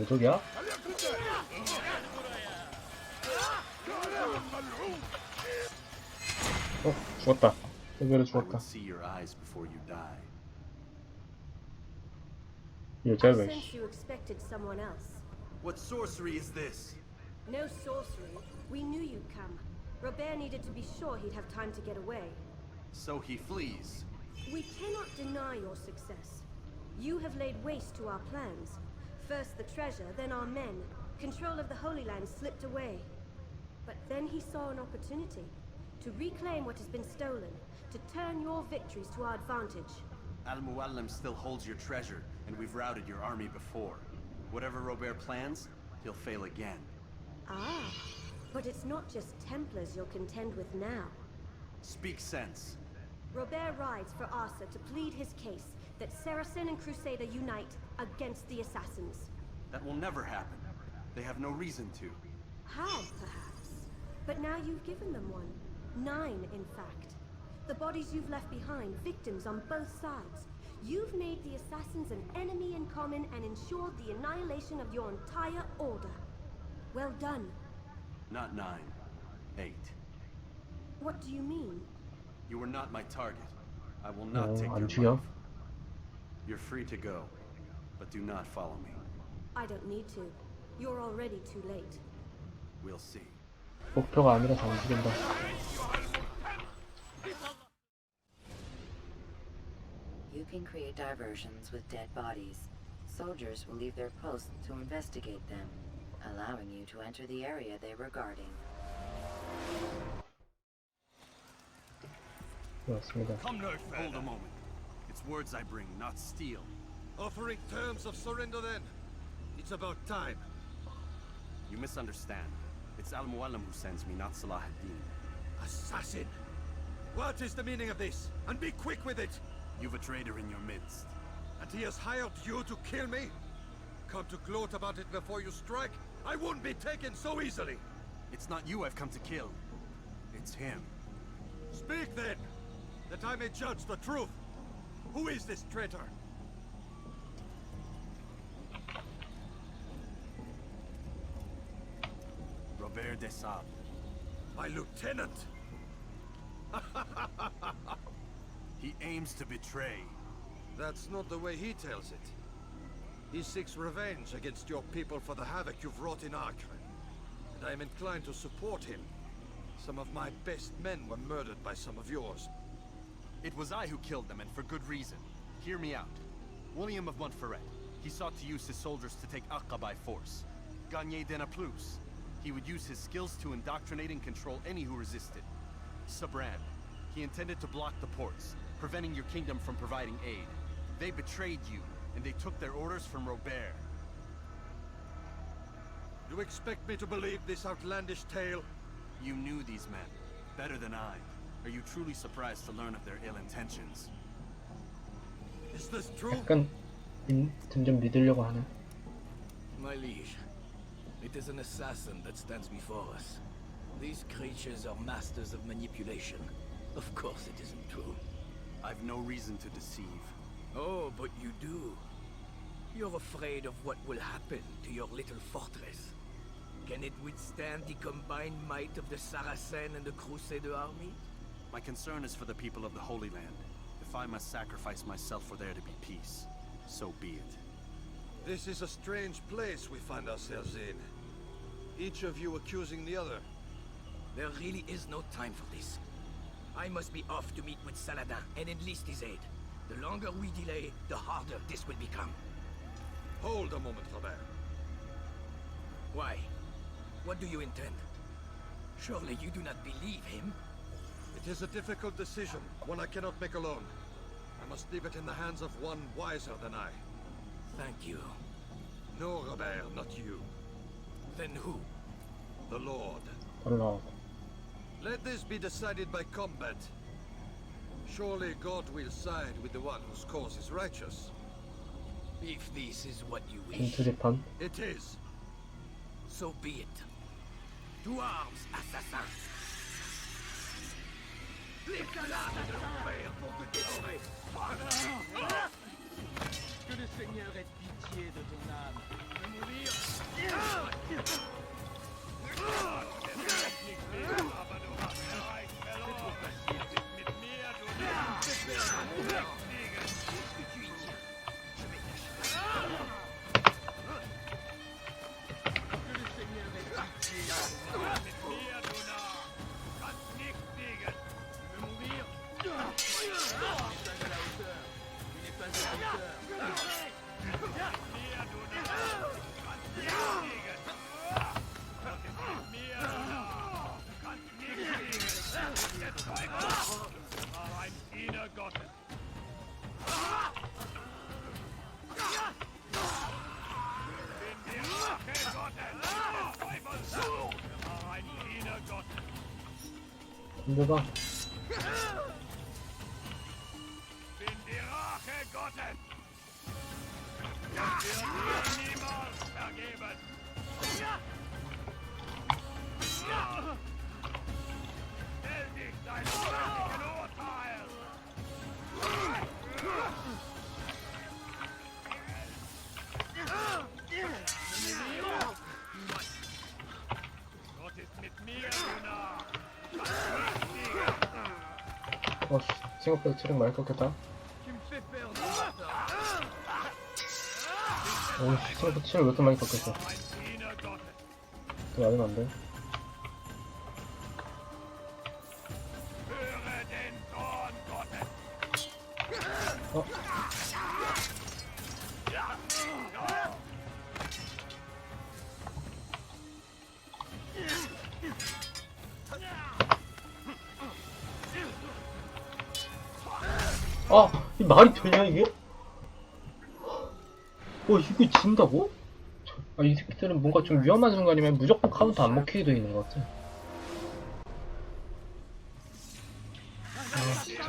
저기야? 죽었다. 레벨을 죽었다. 여자가. Since you expected someone else. What sorcery is this? No sorcery. We knew you'd come. Robert needed to be sure he'd have time to get away. So he flees. We cannot deny your success. You have laid waste to our plans. First the treasure, then our men. Control of the Holy Land slipped away. But then he saw an opportunity to reclaim what has been stolen, to turn your victories to our advantage. Al-Muallim still holds your treasure, and we've routed your army before. Whatever Robert plans, he'll fail again. Ah, but it's not just Templars you'll contend with now. Speak sense. Robert rides for Arsa to plead his case that Saracen and Crusader unite against the Assassins. That will never happen. They have no reason to. Had, perhaps. But now you've given them one. 9, in fact. The bodies you've left behind, victims on both sides. You've made the Assassins an enemy in common and ensured the annihilation of your entire order. Well done. Not 9. 8. What do you mean? You were not my target. I will not take your life. You're free to go, but do not follow me. I don't need to. You're already too late. We'll see. 목표가 아니라서 안 죽인다. You can create diversions with dead bodies. Soldiers will leave their posts to investigate them, allowing you to enter the area they were guarding. 그렇습니다. Come no further. Hold a moment. It's words I bring, not steel. Offering terms of surrender then. It's about time. You misunderstand. It's Al-Muallim who sends me, not Salah ad-Din. Assassin! What is the meaning of this? And be quick with it! You've a traitor in your midst. And he has hired you to kill me? Come to gloat about it before you strike? I won't be taken so It's not you I've come to kill. It's him. Speak then! that I may judge the truth. Who is this traitor? Robert de Sable. My lieutenant! He aims to betray. That's not the way he tells it. He seeks revenge against your people for the havoc you've wrought in Acre. And I am inclined to support him. Some of my best men were murdered by some of yours. It was I who killed them, and for good reason. Hear me out. William of Montferrat. He sought to use his soldiers to take Acre by force. Gagné de Naplouse. He would use his skills to indoctrinate and control any who resisted. Sabran. He intended to block the ports, preventing your kingdom from providing aid. They betrayed you, and they took their orders from Robert. You expect me to believe this outlandish tale? You knew these men better than I. Are you truly surprised to learn of their ill intentions? Is this true? 약간 점점 믿으려고 하네. My liege, it is an assassin that stands before us. These creatures are masters of manipulation. Of course it isn't true. I've no reason to deceive. Oh, but you do. You're afraid of what will happen to your little fortress. Can it withstand the combined might of the Saracen and the Crusader army? My concern is for the people of the Holy Land. If I must sacrifice myself for there to be peace, so be it. This is a strange place we find ourselves in. Each of you accusing the other. There really is no time for this. I must be off to meet with Saladin and enlist his aid. The longer we delay, the harder this will become. Hold a moment, Robert. Why? What do you intend? Surely you do not believe him? It is a difficult decision, one I cannot make alone. I must leave it in the hands of one wiser than I. Thank you. No, Robert, not you. Then who? The Lord. The Lord. Let this be decided by combat. Surely God will side with the one whose cause is righteous. If this is what you wish, 전투재판. It is. so be it. To arms, assassin! L'escalade de l'enfer pour te dévorer! Que le Seigneur ait pitié de ton âme. De mourir. Aber du hast erreicht verloren. Mit mir, du nicht. Que le Seigneur ait pitié de ton âme. Mit mir, du Narr. Du kannst nicht fliegen. Tu veux mourir? Tu n'es pas à la hauteur. Tu n'es pas à la hauteur. Mit mir, du Narr. Du kannst nicht fliegen. Das ist mit mir, du Narr. Du kannst nicht fliegen. Der Teufel war ein Diener Gottes. Bin die Rache Gottes. Der Teufel war ein Diener Gottes. 힘들어. Bin die Rache Gottes. Das wird mir niemals vergeben. Stell dich deinem göttlichen Urteil. Gott ist mit mir, du Narr. 씨, 생각보다 체력 많이 깎였다. Tu me fais perdre mon temps. 오씨, 생각보다 체력 왜 이렇게 많이 깎였어. Ein Diener Gottes. 그 맞으면 안 돼. Höre den Zorn Gottes. 어? 아, 이 말이 되냐 이게? 이거 진다고? 이 새끼들은 뭔가 좀 위험한 순간이면 무조건 카운터 안 먹히게 돼 있는 것 같아. 아, 진짜.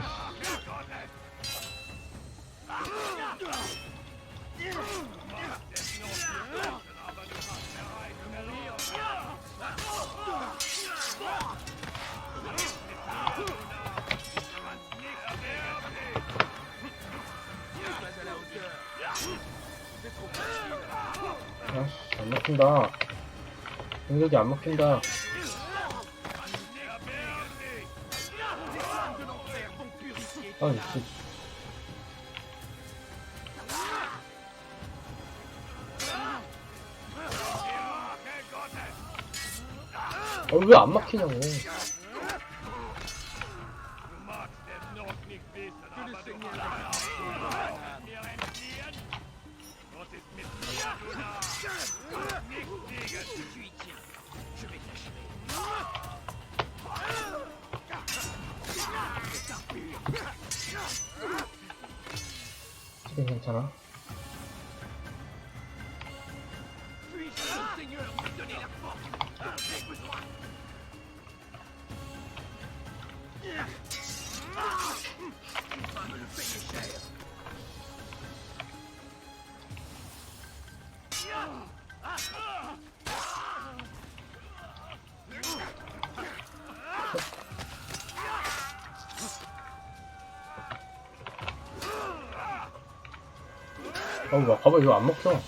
먹힌다. 공격이 안 먹힌다. 아, 씨. 왜 안 막히냐고. 지금 괜찮아? 뭐야, 봐봐, 이거 안 먹혀.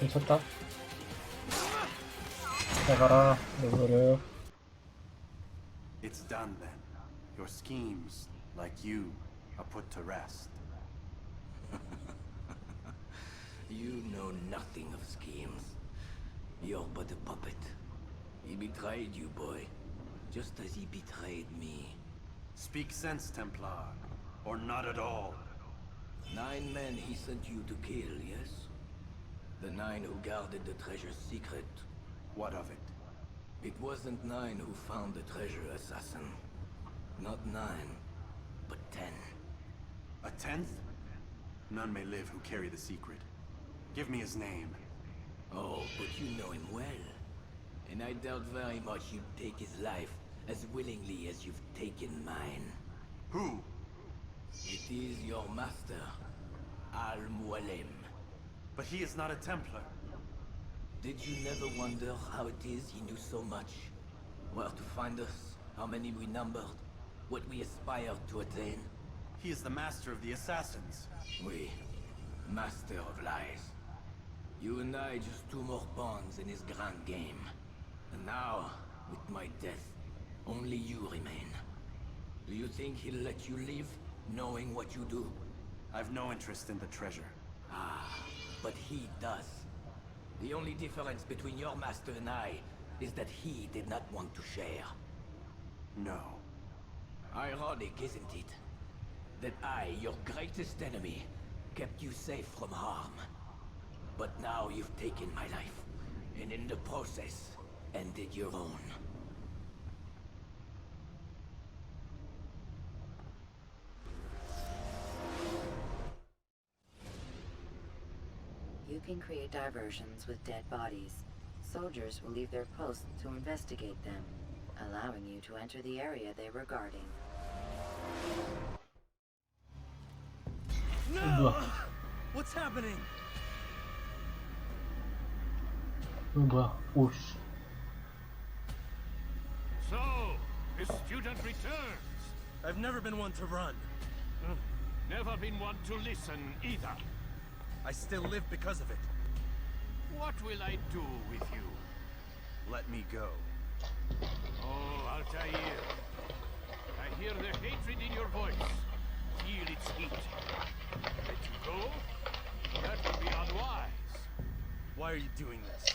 괜찮다. 잘 가라, 너를. It's done then. Your schemes, like you, are put to rest. You know nothing of schemes. You're but a puppet. He betrayed you, boy. Just as he betrayed me. Speak sense, Templar. Or not at all. 9 men he sent you to kill, yes? The 9 who guarded the treasure's secret. What of it? It wasn't 9 who found the treasure, assassin. Not 9, but 10. A 10th? None may live who carry the secret. Give me his name. Oh, but you know him well. And I doubt very much you'd take his life as willingly as you've taken mine. Who? It is your master, Al-Mualim. But he is not a Templar. Did you never wonder how it is he knew so much? Where to find us, how many we numbered, what we aspired to attain? He is the master of the assassins. Oui, master of lies. You and I just 2 more pawns in his grand game. And now, with my death, only you remain. Do you think he'll let you live, knowing what you do? I've no interest in the treasure. Ah, but he does. The only difference between your master and I is that he did not want to share. No. Ironic, isn't it? That I, your greatest enemy, kept you safe from harm. But now you've taken my life, and in the process, ended your own. You can create diversions with dead bodies. Soldiers will leave their posts to investigate them, allowing you to enter the area they were guarding. No! What's happening? 뭐야? 오씨. So, a student returns. I've never been one to run. Never been one to listen either. I still live because of it. What will I do with you? Let me go. Oh, Altair. I hear the hatred in your voice. Feel its heat. Let you go? That would be unwise. Why are you doing this?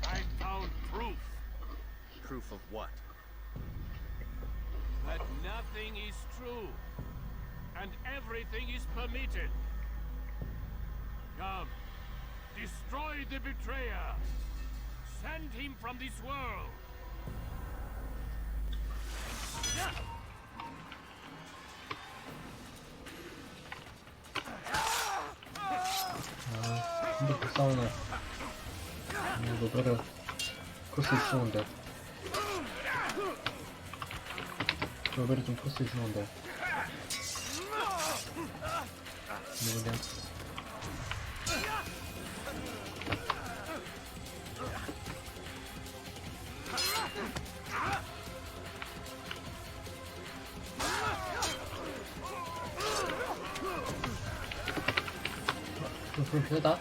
I found proof. Proof of what? That nothing is true. and everything is permitted. Come, destroy the betrayer. Send him from this world. 근데 그 싸우네. 노벨을 풀수 있었는데. 노벨이 좀 풀수 있었는데. 누구냐? 좀 세다.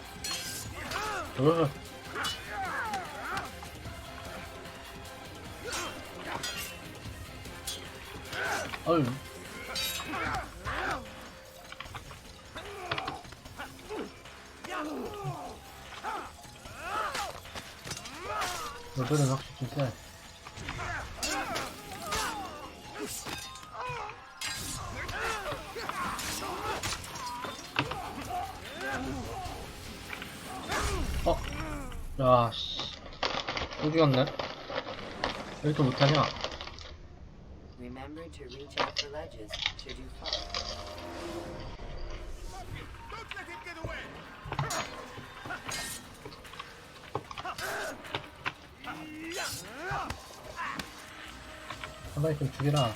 어휴. 너들은 확실히 좀 세. 야, 씨. 또 죽였네. 왜 이렇게 못하냐? Remember to reach out for ledges should you fall. Don't let him get away! 한 방에 좀 죽여라.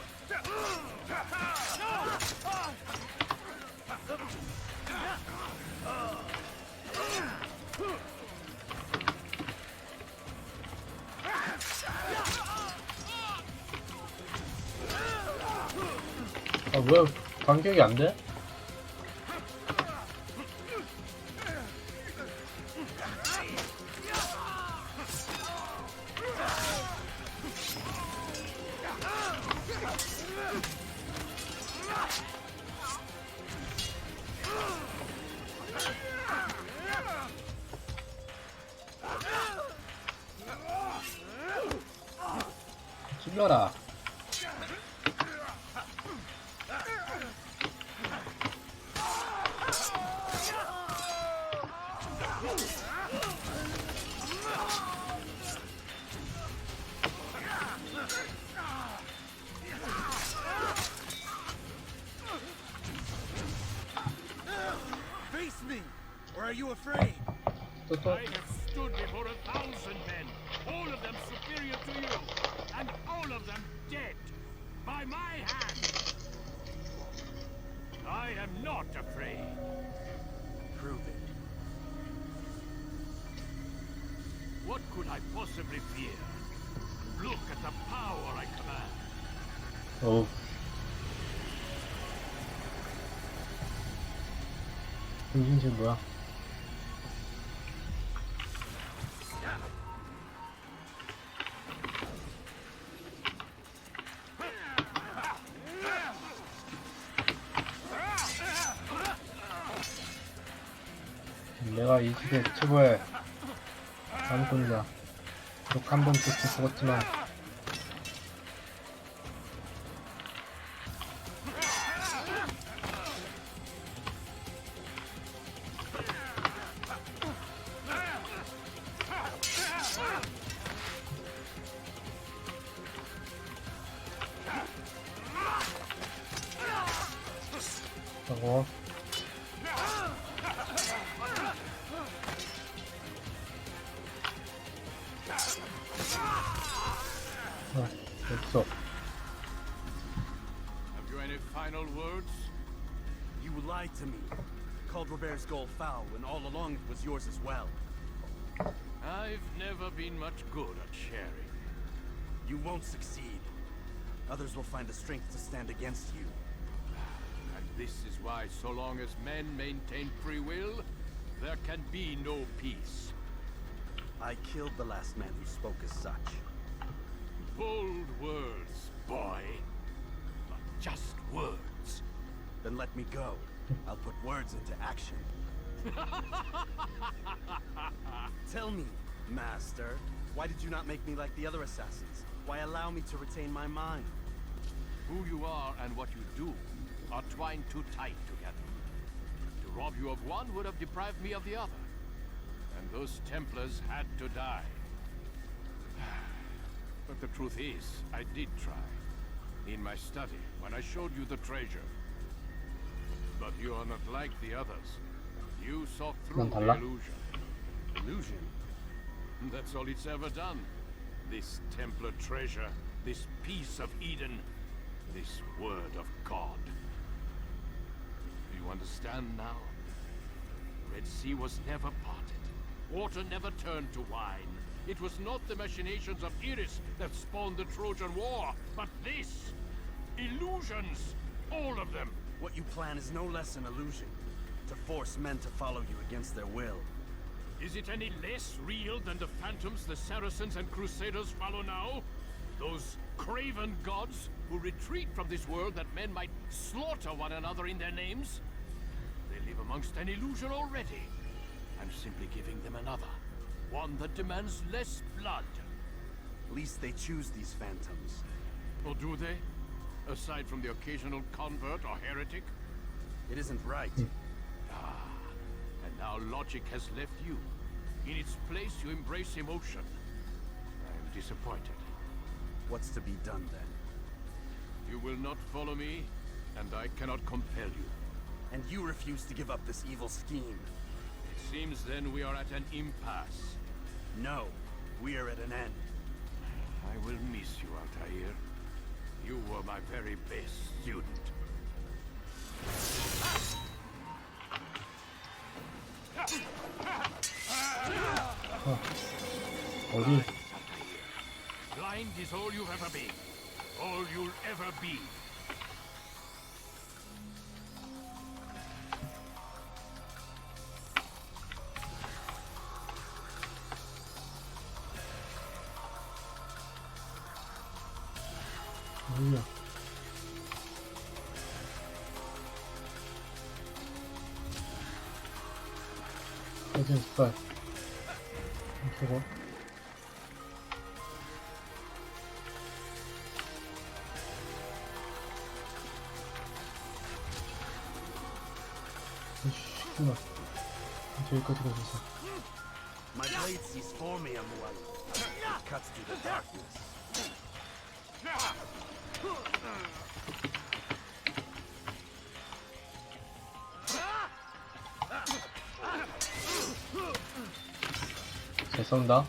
아, 왜 반격이 안 돼? 찔러라. Face me, or are you afraid? I have stood before 1,000 men, all of them superior to you, and all of them dead, by my hand. I am not afraid. Prove it. What could I possibly fear? Look at the power I command. 어우. 정신줄 뭐야? 내가 이 집의 최고의 잠꾼이다. 욕 한 번 듣고 죽었지만 하고 됐어. Have you any final words? You lied to me. Called Robert's goal foul when all along it was yours as well. I've never been much good at sharing. You won't succeed. Others will find the strength to stand against you. And this is why so long as men maintain free will, there can be no peace. I killed the last man who spoke as such. Bold words, boy. But just words. Then let me go. I'll put words into action. Tell me, Master, why did you not make me like the other assassins? Why allow me to retain my mind? Who you are and what you do, are twined too tight together. To rob you of one would have deprived me of the other. And those Templars had to die. But the truth is, I did try. In my study, when I showed you the treasure. But you are not like the others. You saw through the illusion. Illusion? That's all it's ever done. This Templar treasure, this piece of Eden, this word of God. Do you understand now? Red Sea was never parted. Water never turned to wine. It was not the machinations of Iris that spawned the Trojan War, but this! Illusions! All of them! What you plan is no less an illusion. To force men to follow you against their will. Is it any less real than the phantoms the Saracens and Crusaders follow now? Those craven gods who retreat from this world that men might slaughter one another in their names? They live amongst an illusion already. I'm simply giving them another. One that demands less blood. At least they choose these phantoms. Or do they? Aside from the occasional convert or heretic? It isn't right. And now logic has left you. In its place, you embrace emotion. I am disappointed. What's to be done then? You will not follow me, and I cannot compel you. And you refuse to give up this evil scheme. It seems then we are at an impasse. No, we are at an end. I will miss you, Altair. You were my very best student. 어디? Blind is all you've ever been. All you'll ever be. 어디야? 어디 깃발? 저거? 이씨구나. 저기까지 가셨어. My blade sees for me, Amual. It cuts through the darkness. 잘 쏜다.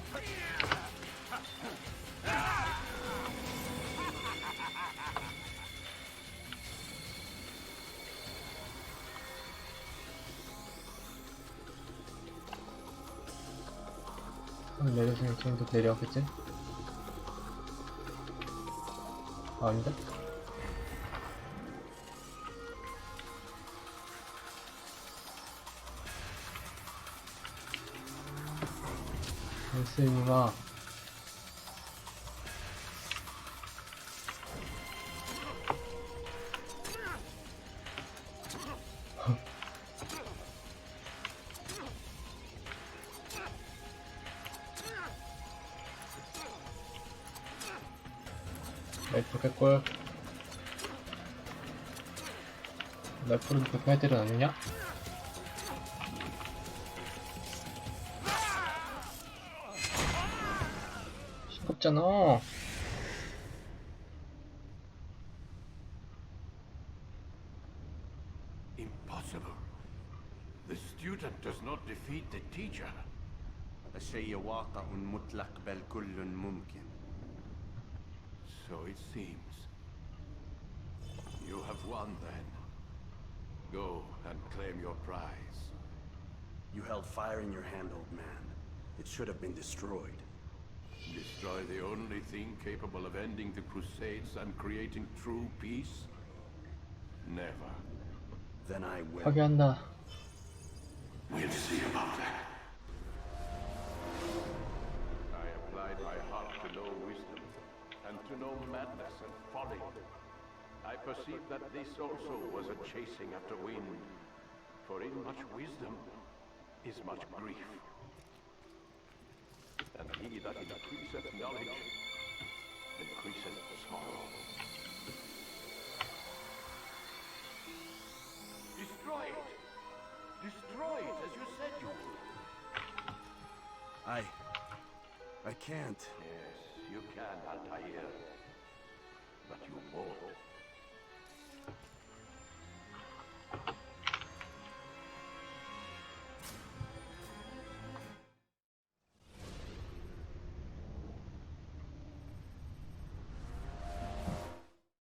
내려주면 지금도 내려왔겠지? 아, 아닌데? 글쎄님아. 라이프 개꿀. 라이프는 그렇게 할 때는 아니냐? 싱겁잖아. Impossible. The student does not defeat the teacher. الشيء واقع مطلق بل كل ممكن. So it seems. You have won then. Go and claim your prize. You held fire in your hand, old man. It should have been destroyed. Destroy the only thing capable of ending the Crusades and creating true peace? Never. Then I will. 파괴한다. We'll see about that. I applied my heart to know wisdom, and to know madness and folly. I perceived that this also was a chasing after wind, for in much wisdom is much grief. And he that increaseth knowledge, increaseth sorrow. can't. Yes, you can, Altair.